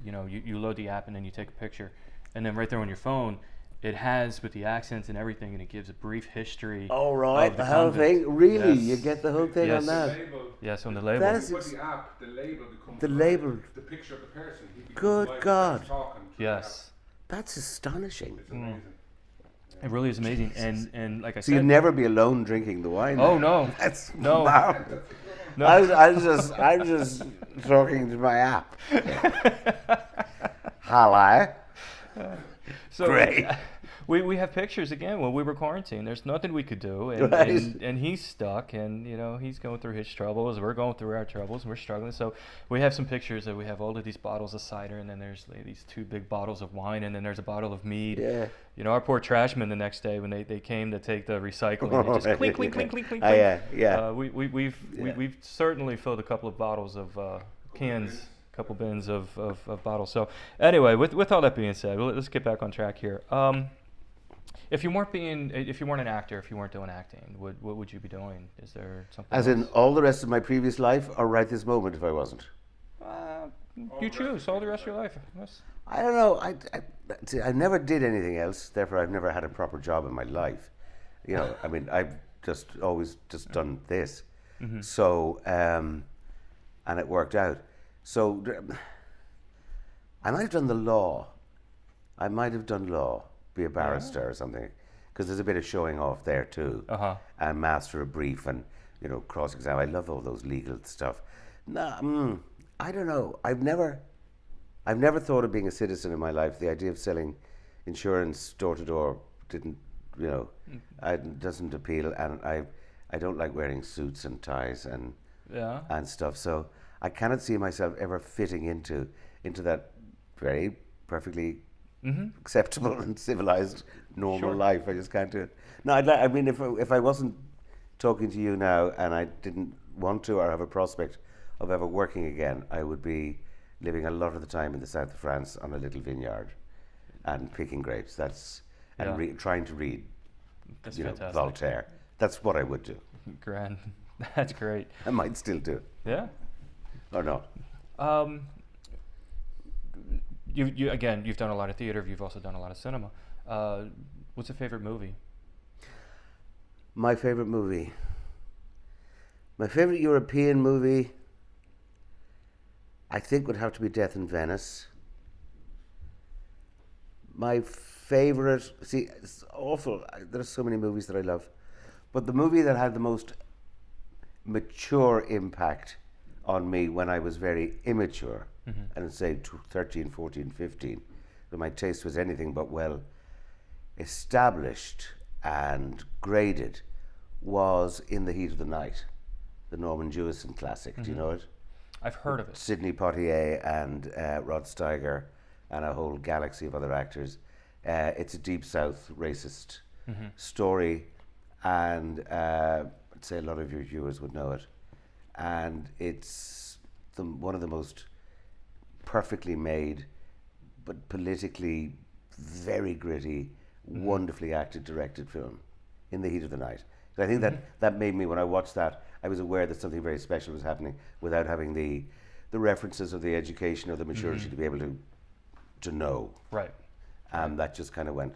you load the app, and then you take a picture, and then right there on your phone, it has with the accents and everything, and it gives a brief history. Oh, right. of The whole convict. thing? Really? Yes. You get the whole thing Yes. on that? Label. Yes, on the label. That's For the app, the label becomes The alive. label. The picture of the person. He becomes Good alive, God. starts talking to the Yes. That's astonishing. app. It's amazing. It really is amazing, and like I So said. you'd never be alone drinking the wine. Oh then? no. That's No. marvelous. No. I'm just talking to my app. Hello. So Great. we have pictures again when we were quarantined. There's nothing we could do, and, Right. and he's stuck, and he's going through his troubles. We're going through our troubles, and we're struggling. So we have some pictures that we have all of these bottles of cider, and then there's like, these 2 big bottles of wine, and then there's a bottle of mead. Yeah. Our poor trashmen the next day when they came to take the recycling, they just clink, clink, clink, clink, clink. Oh, yeah, yeah. We've certainly filled a couple of bottles of cans. Couple bins of bottles. So anyway, with all that being said, let's get back on track here. If you weren't an actor, if you weren't doing acting, what would you be doing? Is there something? As in all the rest of my previous life, or right this moment if I wasn't? You choose all the rest of your life. Yes. I don't know. See, I never did anything else. Therefore, I've never had a proper job in my life. You know, I mean, I've just always just done this. So, and it worked out. So, I might have done the law. I might have done law, be a barrister or something, because there's a bit of showing off there too. And master a brief and, you know, cross-examine. I love all those legal stuff. No, I don't know. I've never thought of being a citizen in my life. The idea of selling insurance door to door didn't, you know, doesn't appeal. And I don't like wearing suits and ties and stuff. So I cannot see myself ever fitting into that very perfectly acceptable and civilized normal life. I just can't do it. No, I mean, if I wasn't talking to you now and I didn't want to or have a prospect of ever working again, I would be living a lot of the time in the south of France on a little vineyard and picking grapes. Trying to read, That's you know, fantastic. Voltaire. That's what I would do. Grand. That's great. I might still do it. Yeah. Or not. You've done a lot of theater. You've also done a lot of cinema. What's your favorite movie? My favorite movie. My favorite European movie, I think, would have to be Death in Venice. My favorite, see, it's awful. There are so many movies that I love, but the movie that had the most mature impact on me when I was very immature, and say 13, 14, 15, when my taste was anything but well established and graded, was In the Heat of the Night, the Norman Jewison classic. Do you know it? I've heard of it. Sidney Poitier and Rod Steiger and a whole galaxy of other actors. It's a Deep South racist story, and I'd say a lot of your viewers would know it. And it's one of the most perfectly made, but politically very gritty, wonderfully acted, directed film, In the Heat of the Night. And I think that made me, when I watched that, I was aware that something very special was happening without having the references or the education or the maturity to be able to know. Right. And that just kind of went,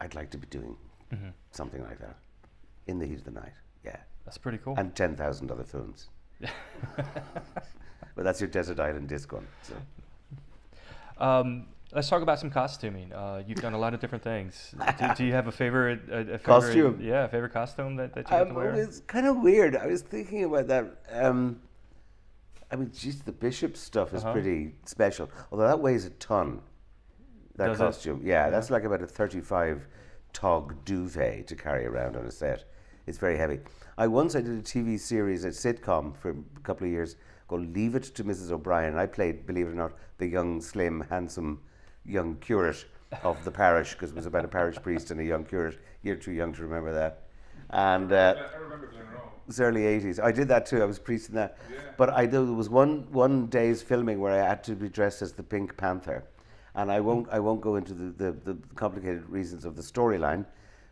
I'd like to be doing something like that. In the Heat of the Night, yeah. That's pretty cool. And 10,000 other films. But that's your Desert Island Disc one. So. Let's talk about some costuming. You've done a lot of different things. Do you have a favorite, Costume? Yeah, a favorite costume that you get to wear? It's kind of weird. I was thinking about that. I mean, geez, the bishop stuff is pretty special. Although that weighs a ton, that Does it? costume. Yeah, that's like about a 35 tog duvet to carry around on a set. It's very heavy. I did a TV series, a sitcom for a couple of years called Leave It to Mrs. O'Brien. I played, believe it or not, the young, slim, handsome young curate of the parish, because it was about a parish priest and a young curate. You're too young to remember that. And I remember Glenroe. it was early 80s. I did that too. I was priest in that. Yeah. But there was one day's filming where I had to be dressed as the Pink Panther. And I won't go into the complicated reasons of the storyline,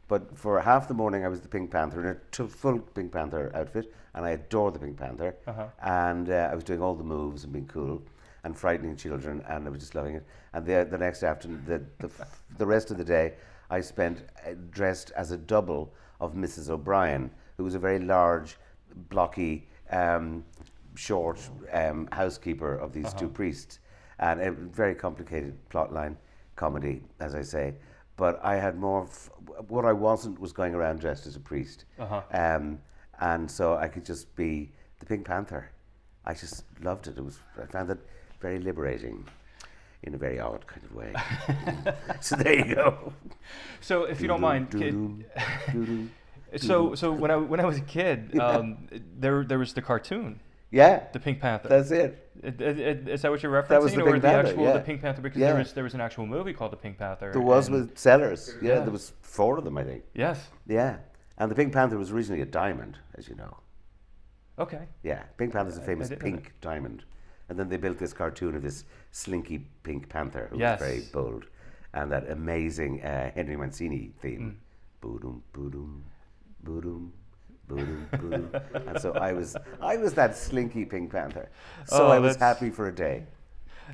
but for half the morning I was the Pink Panther in a full Pink Panther outfit, and I adore the Pink Panther. And I was doing all the moves and being cool and frightening children, and I was just loving it. And the next afternoon, the rest of the day, I spent dressed as a double of Mrs. O'Brien, who was a very large, blocky, short housekeeper of these two priests. And a very complicated plotline comedy, as I say. But I had more, what I wasn't was going around dressed as a priest. And so I could just be the Pink Panther. I just loved it. I found it very liberating in a very odd kind of way. So there you go. So if you don't mind, so when I was a kid, there was the cartoon, Yeah, the Pink Panther. that's it. Is that what you're referencing? That was the or Pink the Panther, actual yeah. the Pink Panther? Because Yeah. there was an actual movie called the Pink Panther. There was and- with Sellers. Yeah, Yeah. there was 4 of them, I think. Yes. Yeah, and the Pink Panther was originally a diamond, as you know. Okay. Yeah, Pink Panther's a famous didn't know pink diamond. And then they built this cartoon of this slinky Pink Panther who Yes. was very bold. and that amazing Henry Mancini theme. Boodum, boodum, boodum, boodum, boodum. And so I was that slinky Pink Panther. So I was happy for a day.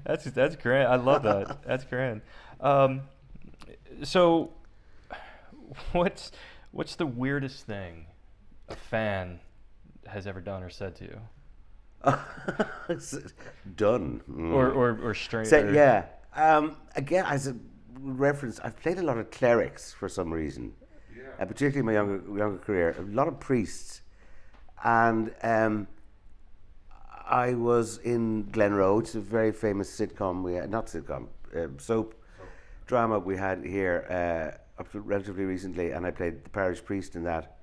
That's grand. I love that. That's grand. So, what's the weirdest thing a fan has ever done or said to you? Done. Or strange. Yeah. Again, as a reference, I've played a lot of clerics for some reason, particularly in my younger career. A lot of priests, and I was in Glenroe, which is a very famous sitcom. Soap drama we had here up to relatively recently, and I played the parish priest in that,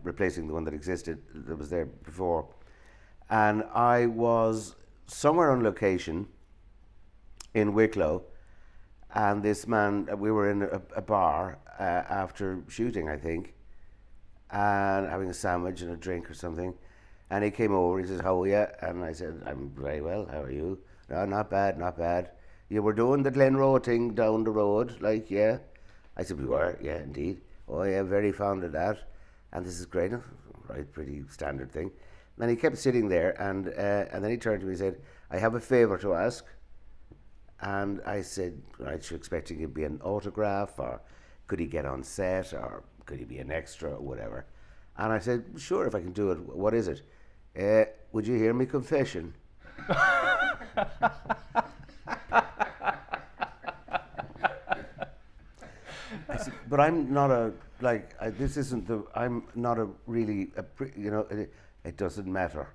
replacing the one that existed that was there before. And I was somewhere on location in Wicklow, and this man, we were in a bar after shooting, I think, and having a sandwich and a drink or something. And he came over, he says, "How are you?" And I said, "I'm very well, how are you?" "No, not bad, not bad." "You were doing the Glenroe thing down the road, like, yeah?" I said, "We were, yeah, indeed." "Oh, yeah, very fond of that." "And this is great." Right, pretty standard thing. And then he kept sitting there, and then he turned to me and said, "I have a favour to ask." And I said, "Right, you're expecting it to be an autograph, or could he get on set, or could he be an extra, or whatever?" And I said, "Sure, if I can do it. What is it?" "Would you hear me confession?" I said, "But I'm not I'm not a really, it doesn't matter.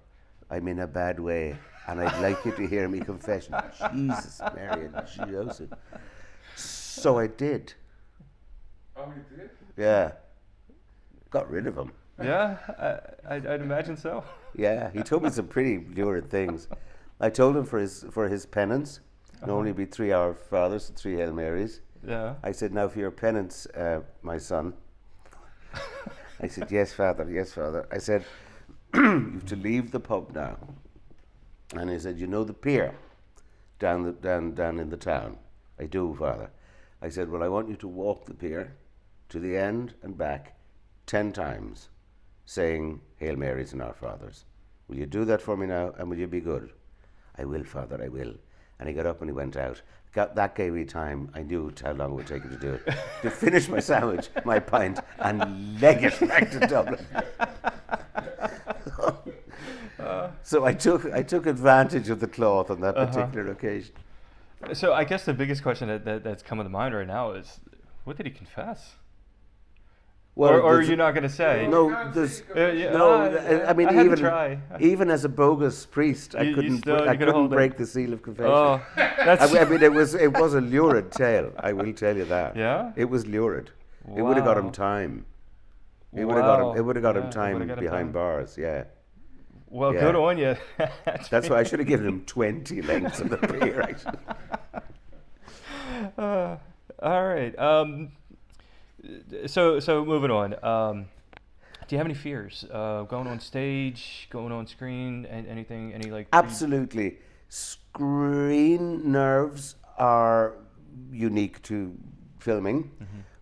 I'm in a bad way, and I'd like you to hear me confession." Jesus, Mary and Joseph. So I did. Oh, you did? Yeah. Got rid of him. Yeah, I'd imagine so. Yeah, he told me some pretty lurid things. I told him for his penance, it'll only be 3 Our Fathers and 3 Hail Marys. Yeah. I said, "Now for your penance, my son." I said, "Yes, Father, yes, Father." I said, "You have to leave the pub now." And he said, "You know the pier down in the town?" "I do, Father." I said, "Well, I want you to walk the pier to the end and back 10 times, saying Hail Marys and Our Fathers. Will you do that for me now, and will you be good?" "I will, Father, I will." And he got up and he went out. That gave me time. I knew how long it would take him to do it. To finish my sandwich, my pint, and leg it back to Dublin. So I took advantage of the cloth on that particular occasion. So I guess the biggest question that's coming to mind right now is, what did he confess? Well, or are you not going to say? No, there's I mean, I had to try. even as a bogus priest, I couldn't break the seal of confession. Oh, that's I mean, it was a lurid tale. I will tell you that. Yeah? It was lurid. It would have got him time. It would have got him. It would have got him time behind bars. Yeah. Well, Yeah. good on you. That's why I should have given him 20 lengths of the beer. Actually. All right. So moving on. Do you have any fears going on stage, going on screen, and anything? Any like? Absolutely. Screen nerves are unique to filming,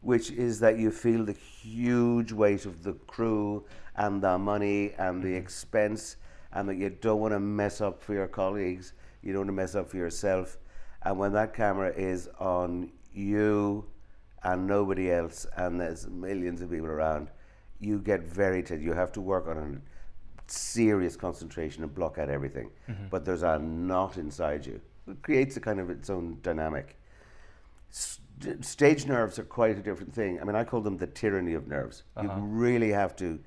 which is that you feel the huge weight of the crew and the money and the expense, and that you don't want to mess up for your colleagues, you don't want to mess up for yourself. And when that camera is on you and nobody else, and there's millions of people around, you get very tense. You have to work on a serious concentration and block out everything. But there's a knot inside you. It creates a kind of its own dynamic. Stage nerves are quite a different thing. I mean, I call them the tyranny of nerves. You really have to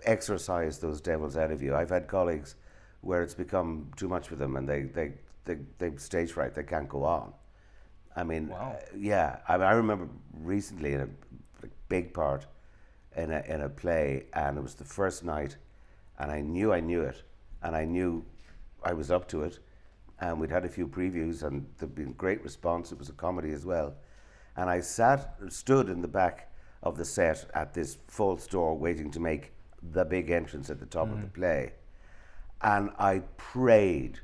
exorcise those devils out of you. I've had colleagues where it's become too much for them, and they stage fright. They can't go on. I mean, wow. Yeah. I remember recently in a big part in a play, and it was the first night, and I knew it, and I knew I was up to it, and we'd had a few previews, and there'd been great response. It was a comedy as well, and I stood in the back of the set at this false door, waiting to make the big entrance at the top of the play, and I prayed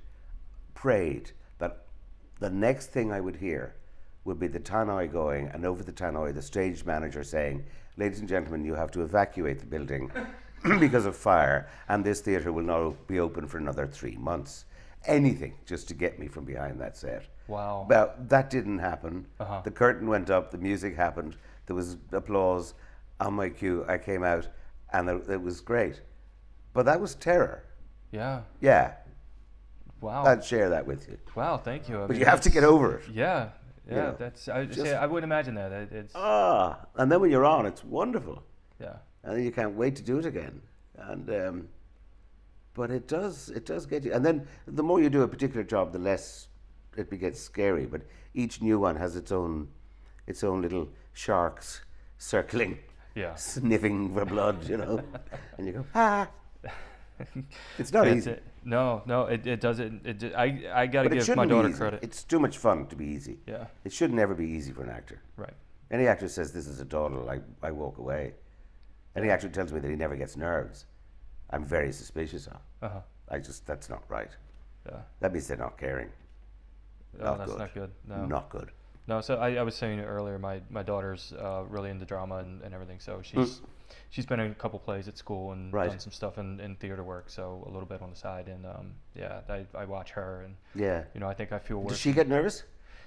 that the next thing I would hear would be the tannoy going, and over the tannoy, the stage manager saying, "Ladies and gentlemen, you have to evacuate the building because of fire, and this theatre will not be open for another 3 months." Anything just to get me from behind that set. Wow. But that didn't happen. Uh-huh. The curtain went up, the music happened, there was applause. On my cue, I came out, and it was great. But that was terror. Yeah. Yeah. Wow. I'd share that with you. Wow. Thank you. I But mean, you have to get over it. Yeah. Yeah. know, That's. I would imagine that. It's. And then when you're on, it's wonderful. Yeah. And then you can't wait to do it again. And but it does get you. And then the more you do a particular job, the less it gets scary. But each new one has its own little sharks circling, Yeah. sniffing for blood, you know. And you go, ah. It's not That's easy. it. No, it doesn't. I got to But it give shouldn't my be daughter easy. credit. It's too much fun to be easy. Yeah. It should never be easy for an actor. Right. Any actor says this is a dawdle, I walk away. Any actor tells me that he never gets nerves, I'm very suspicious of. Uh-huh. That's not right. Yeah. That means they're not caring. Oh, that's not good. No. Not good. No, so I was saying earlier, my daughter's really into drama and everything. So she's been in a couple plays at school and Right. done some stuff in theater work. So a little bit on the side, and yeah, I watch her, and Yeah. you know, I think I feel worse. Does she get nervous?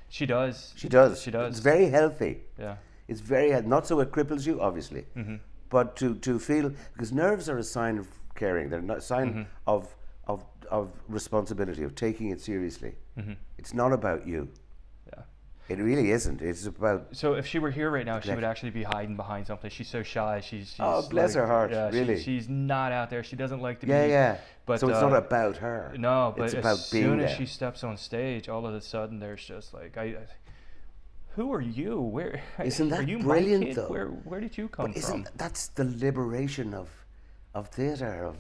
She does. She does. She does. It's very healthy. Yeah. It's very not so it cripples you, obviously, but to feel, because nerves are a sign of caring. They're a sign of responsibility, of taking it seriously. It's not about you. Yeah. It really isn't. It's about. So if she were here right now, she would actually be hiding behind something. She's so shy. She's Oh, bless her heart, Yeah, really. she's not out there. She doesn't like to be. Yeah. But so it's not about her. No, but it's as about being soon as there. she steps on stage, all of a sudden there's just like, who are you? Where Isn't that are you brilliant, my kid? though? Where did you come But from? isn't that's the liberation of theatre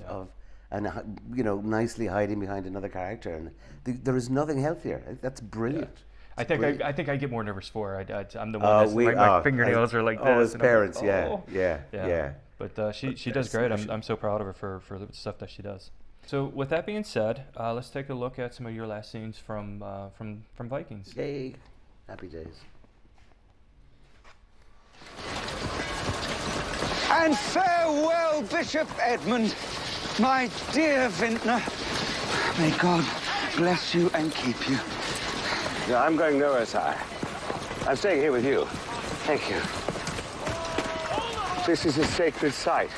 and you know, nicely hiding behind another character, and there is nothing healthier. That's brilliant. I think I get more nervous for her. I'm the one that's like, my fingernails are like this. As and I'm like, parents, oh. yeah. But she does great. I'm so proud of her for the stuff that she does. So with that being said, let's take a look at some of your last scenes from Vikings. Yay, happy days. And farewell, Bishop Edmund, my dear vintner. May God bless you and keep you. Yeah, I'm going nowhere, sire. I'm staying here with you. Thank you. This is a sacred site.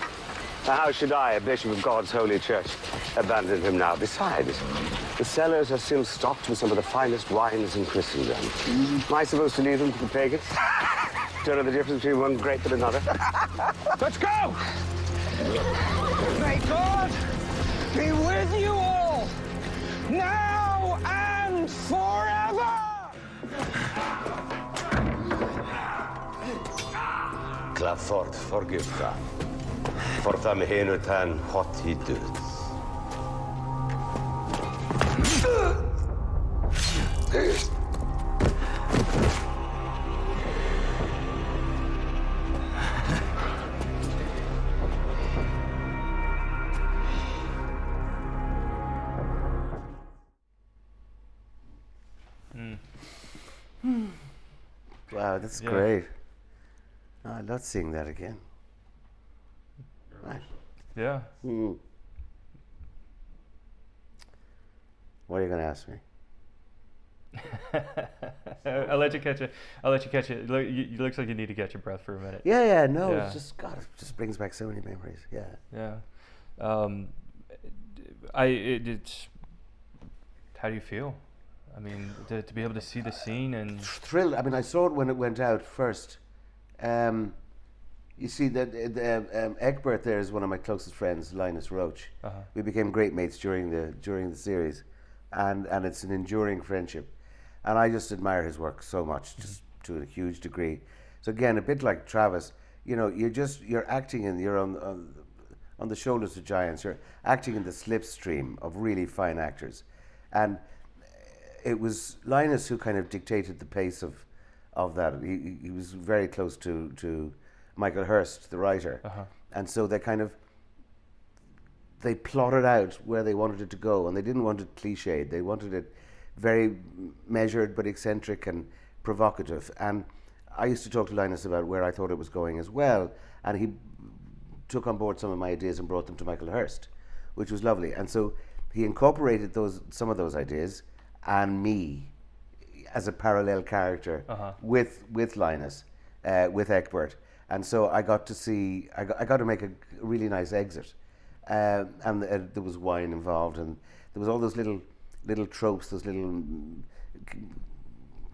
Now, how should I, a bishop of God's holy church, abandon him now? Besides, the cellars are still stocked with some of the finest wines in Christendom. Am I supposed to leave them to the pagans? Don't know the difference between one grape and another. Let's go! May God be with you all, now and forever! Clafford forgifta, for them henutan hot he død. Wow, that's great. Oh, I'd love to sing that again. Right. Yeah. What are you going to ask me? I'll let you catch it. It looks like you need to catch your breath for a minute. Yeah, no, Yeah. it's just, God, it just brings back so many memories, yeah. Yeah. It's. How do you feel? I mean, to be able to see the scene and. Thrilled. I mean, I saw it when it went out first. You see, that Egbert there is one of my closest friends, Linus Roach. We became great mates during the series, and it's an enduring friendship, and I just admire his work so much, just to a huge degree. So again, a bit like Travis, you know, you're acting in on the shoulders of giants. You're acting in the slipstream of really fine actors, and it was Linus who kind of dictated the pace of that. He was very close to Michael Hurst, the writer, and so they plotted out where they wanted it to go, and they didn't want it cliched. They wanted it very measured but eccentric and provocative. And I used to talk to Linus about where I thought it was going as well, and he took on board some of my ideas and brought them to Michael Hurst, which was lovely. And so he incorporated some of those ideas and me as a parallel character with Linus, with Egbert. And so I got to make a really nice exit. And there was wine involved, and there was all those little tropes, those little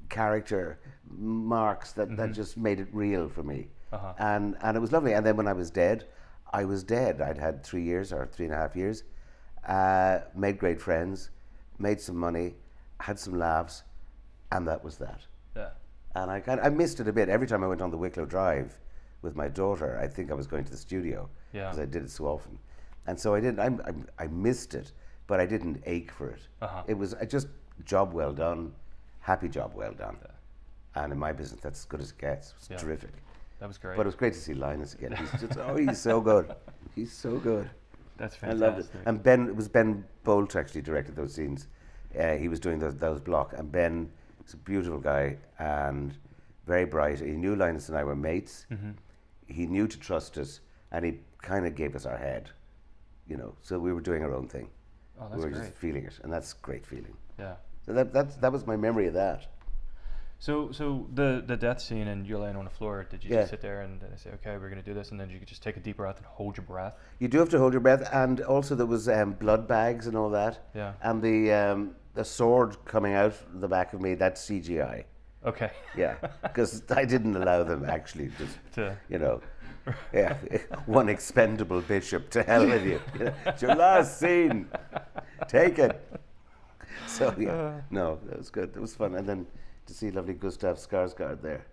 character marks that just made it real for me. And it was lovely. And then when I was dead. I'd had 3 years or 3.5 years, made great friends, made some money, had some laughs, and that was that. Yeah. And I missed it a bit. Every time I went on the Wicklow Drive with my daughter, I think I was going to the studio because I did it so often. And so I didn't. I missed it, but I didn't ache for it. It was just job well done, happy job well done. Yeah. And in my business, that's as good as it gets. It was terrific. That was great. But it was great to see Linus again. He's just he's so good. He's so good. That's fantastic. I loved it. And it was Ben Bolt actually directed those scenes. He was doing those block, and Ben is a beautiful guy and very bright. He knew Linus and I were mates. He knew to trust us, and he kind of gave us our head, So we were doing our own thing. Oh, that's we were great. just feeling it, and that's a great feeling. Yeah. So that was my memory of that. So the death scene and you're laying on the floor, did you just sit there and say, okay, we're going to do this, and then you could just take a deep breath and hold your breath? You do have to hold your breath, and also there was blood bags and all that. Yeah. And the sword coming out the back of me, that's CGI. Okay. Yeah, because I didn't allow them actually just one expendable bishop, to hell with you. It's your last scene. Take it. So no, that was good. It was fun, and then to see lovely Gustav Skarsgård there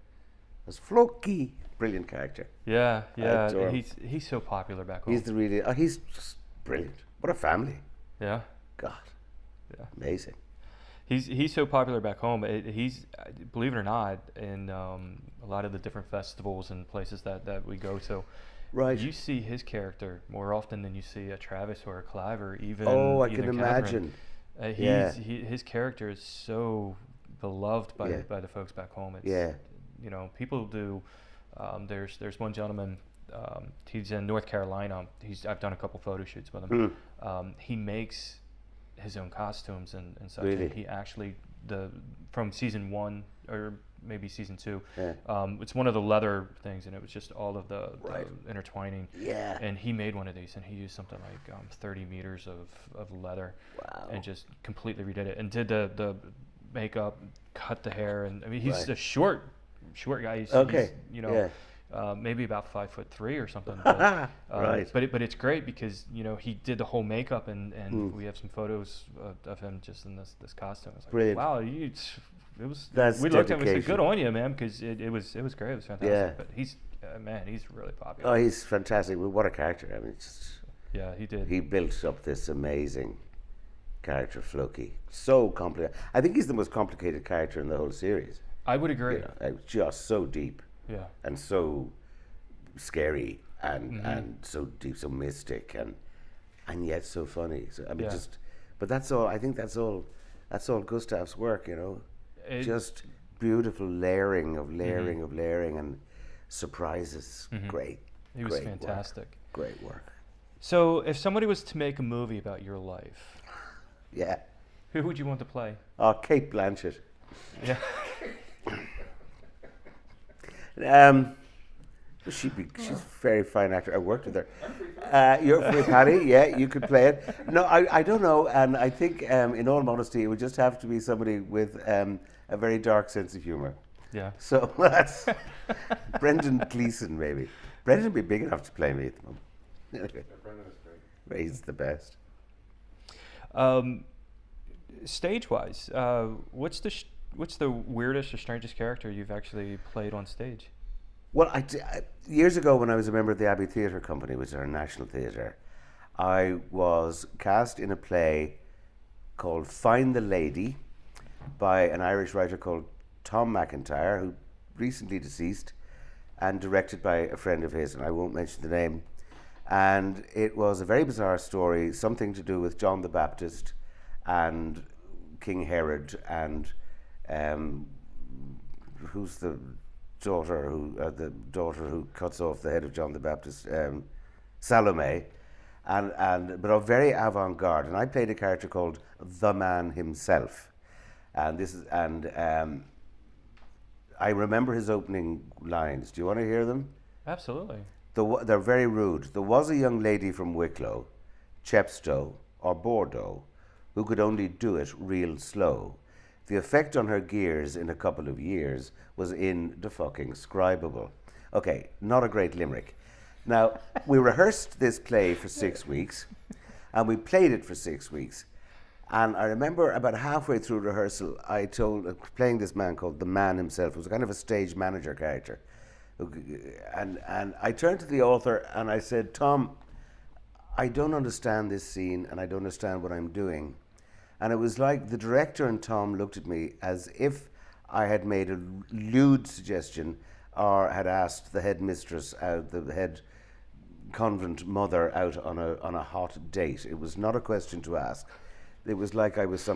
as Floki, brilliant character. Yeah, I adore him. he's so popular back home. He's just brilliant. What a family. Yeah. God. Yeah. Amazing. He's so popular back home. He's, believe it or not, in a lot of the different festivals and places that we go to. Right. You see his character more often than you see a Travis or a Clive or even. Oh, I even can Catherine. imagine. His character is so beloved by the folks back home. It's, people do. There's one gentleman. He's in North Carolina. I've done a couple photo shoots with him. He makes his own costumes and such. Really? And he actually from season 1 or maybe season 2. It's one of the leather things, and it was just all of the intertwining. Yeah. And he made one of these, and he used something like 30 meters of leather. Wow. And just completely redid it and did the makeup, cut the hair, and I mean he's a short guy. He's maybe about 5'3" or something. But, right. But it's great because he did the whole makeup and we have some photos of him just in this costume. It's like, brilliant. Wow, That's we looked at him and said, dedication. good on you, man, because it was great. It was fantastic. Yeah. But he's really popular. Oh, he's fantastic. Well, what a character. I mean, he did. He built up this amazing character, Floki. So complicated. I think he's the most complicated character in the whole series. I would agree. Just so deep. Yeah. And so scary and so deep, so mystic and yet so funny. So I mean, but that's all. I think that's all Gustav's work. Just beautiful layering and surprises. Great. He was fantastic. Great work. So, if somebody was to make a movie about your life, Yeah. who would you want to play? Oh, Kate Blanchett. Yeah. She's a very fine actor. I worked with her. You're free, Patty. Yeah, you could play it. No, I don't know. And I think, in all honesty, it would just have to be somebody with a very dark sense of humor. Yeah. So that's Brendan Gleeson, maybe. Brendan would be big enough to play me at the moment. Brendan is great. He's the best. Stage-wise, what's the weirdest or strangest character you've actually played on stage? Well, years ago when I was a member of the Abbey Theatre Company, which is our national theatre, I was cast in a play called Find the Lady by an Irish writer called Tom McIntyre, who recently deceased, and directed by a friend of his, and I won't mention the name. And it was a very bizarre story, something to do with John the Baptist and King Herod and who's the daughter who cuts off the head of John the Baptist, Salome, but very avant-garde. And I played a character called the Man himself, and I remember his opening lines. Do you want to hear them? Absolutely. They're very rude. There was a young lady from Wicklow, Chepstow or Bordeaux, who could only do it real slow. The effect on her gears in a couple of years was indescribable. Okay, not a great limerick. Now, we rehearsed this play for 6 weeks, and we played it for 6 weeks. And I remember about halfway through rehearsal, playing this man called the Man himself, who was kind of a stage manager character. And I turned to the author and I said, Tom, I don't understand this scene and I don't understand what I'm doing. And it was like the director and Tom looked at me as if I had made a lewd suggestion or had asked the headmistress, the head convent mother out on a hot date. It was not a question to ask. It was like I was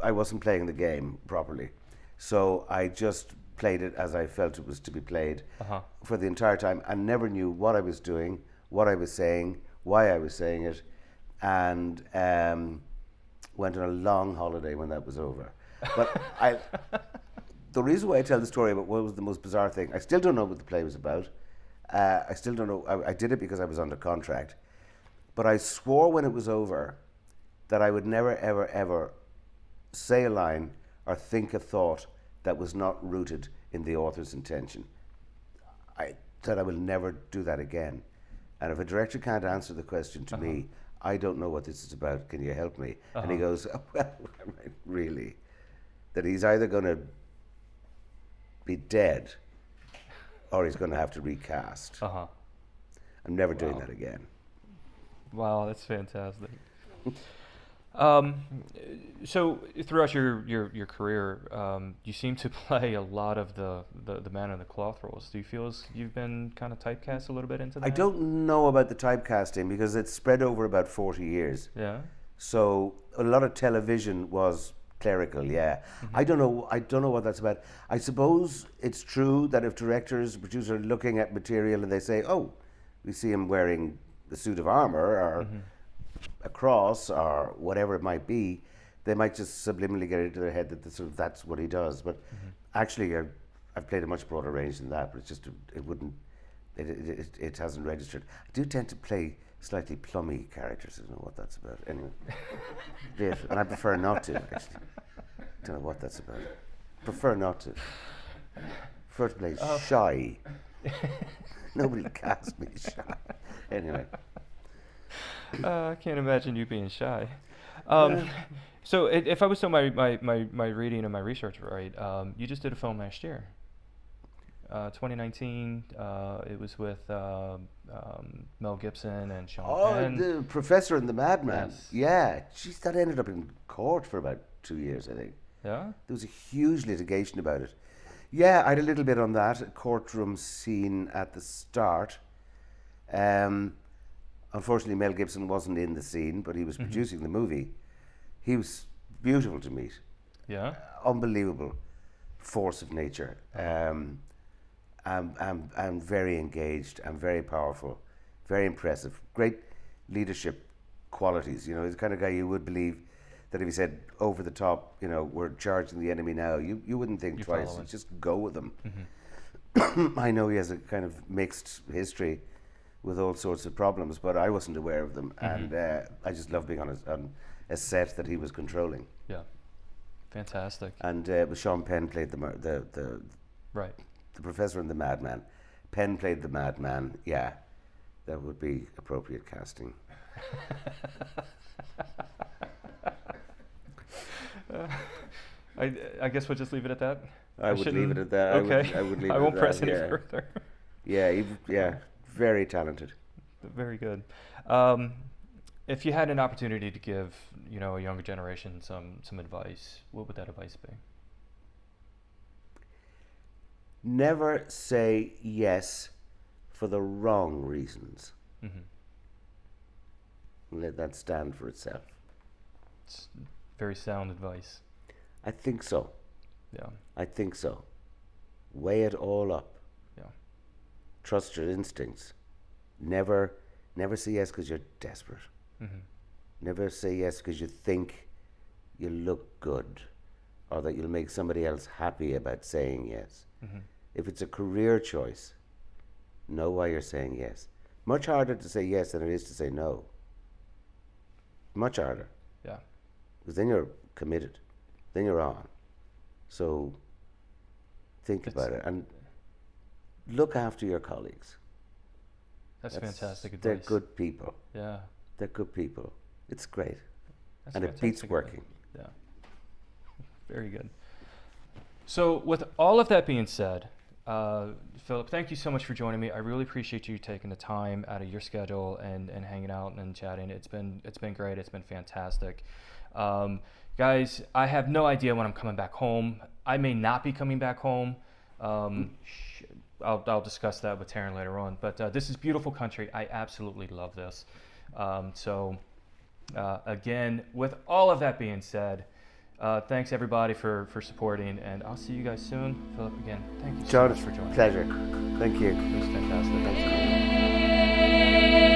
I wasn't playing the game properly. So I just played it as I felt it was to be played for the entire time, and never knew what I was doing, what I was saying, why I was saying it, and went on a long holiday when that was over. But the reason why I tell the story about what was the most bizarre thing, I still don't know what the play was about. I still don't know. I did it because I was under contract. But I swore when it was over that I would never, ever, ever say a line or think a thought that was not rooted in the author's intention. I said I will never do that again. And if a director can't answer the question to me, I don't know what this is about, can you help me? And he goes, oh, well, really? That he's either going to be dead or he's going to have to recast. I'm never doing that again. Wow, that's fantastic. So throughout your career, you seem to play a lot of the man in the cloth roles. Do you feel as you've been kind of typecast a little bit into that? I don't know about the typecasting because it's spread over about 40 years. Yeah. So a lot of television was clerical, yeah. I don't know what that's about. I suppose it's true that if directors, producers are looking at material and they say, oh, we see him wearing the suit of armor or a cross or whatever it might be, they might just subliminally get it into their head that that's what he does. But actually, I've played a much broader range than that. But it's just it hasn't registered. I do tend to play slightly plummy characters. I don't know what that's about. Anyway, and I prefer not to. Actually, don't know what that's about. Prefer not to. Prefer to play shy. Nobody casts me shy. Anyway. I can't imagine you being shy. So if I was to my reading and my research right, you just did a film last year. 2019, it was with Mel Gibson and Sean Penn. Oh, the Professor and the Madman. Yes. Yeah, geez, that ended up in court for about 2 years, I think. Yeah? There was a huge litigation about it. Yeah, I had a little bit on that, a courtroom scene at the start. Unfortunately, Mel Gibson wasn't in the scene, but he was producing the movie. He was beautiful to meet. Yeah? Unbelievable force of nature. And very engaged and very powerful, very impressive. Great leadership qualities. You know, he's the kind of guy you would believe that if he said over the top, you know, we're charging the enemy now, you wouldn't think twice. You'd just go with them. I know he has a kind of mixed history with all sorts of problems, but I wasn't aware of them, and I just love being on a set that he was controlling. Yeah, fantastic. And Sean Penn played the Professor and the Madman. Penn played the Madman. Yeah, that would be appropriate casting. I guess we'll just leave it at that. I would leave it at that. Okay. I would leave it I at won't that, press any yeah. further. Yeah, very talented. Very good. If you had an opportunity to give, you know, a younger generation some advice, what would that advice be? Never say yes for the wrong reasons. Let that stand for itself. It's very sound advice. I think so. Yeah. I think so. Weigh it all up. Yeah. Trust your instincts. Never say yes because you're desperate. Mm-hmm. Never say yes because you think you look good or that you'll make somebody else happy about saying yes. Mm-hmm. If it's a career choice, know why you're saying yes. Much harder to say yes than it is to say no. Much harder. Yeah. Because then you're committed. Then you're on. So think about it and look after your colleagues. That's fantastic advice. They're good people. Yeah. They're good people. It's great. That's and it beats fantastic working. advice. Yeah. Very good. So with all of that being said, Philip, thank you so much for joining me. I really appreciate you taking the time out of your schedule and hanging out and chatting. It's been great. It's been fantastic. Guys, I have no idea when I'm coming back home. I may not be coming back home. I'll discuss that with Taryn later on. But this is beautiful country. I absolutely love this. Again, with all of that being said, thanks everybody for supporting, and I'll see you guys soon. Philip, again, thank you so much for joining. Pleasure. Thank you. It was fantastic. Thanks.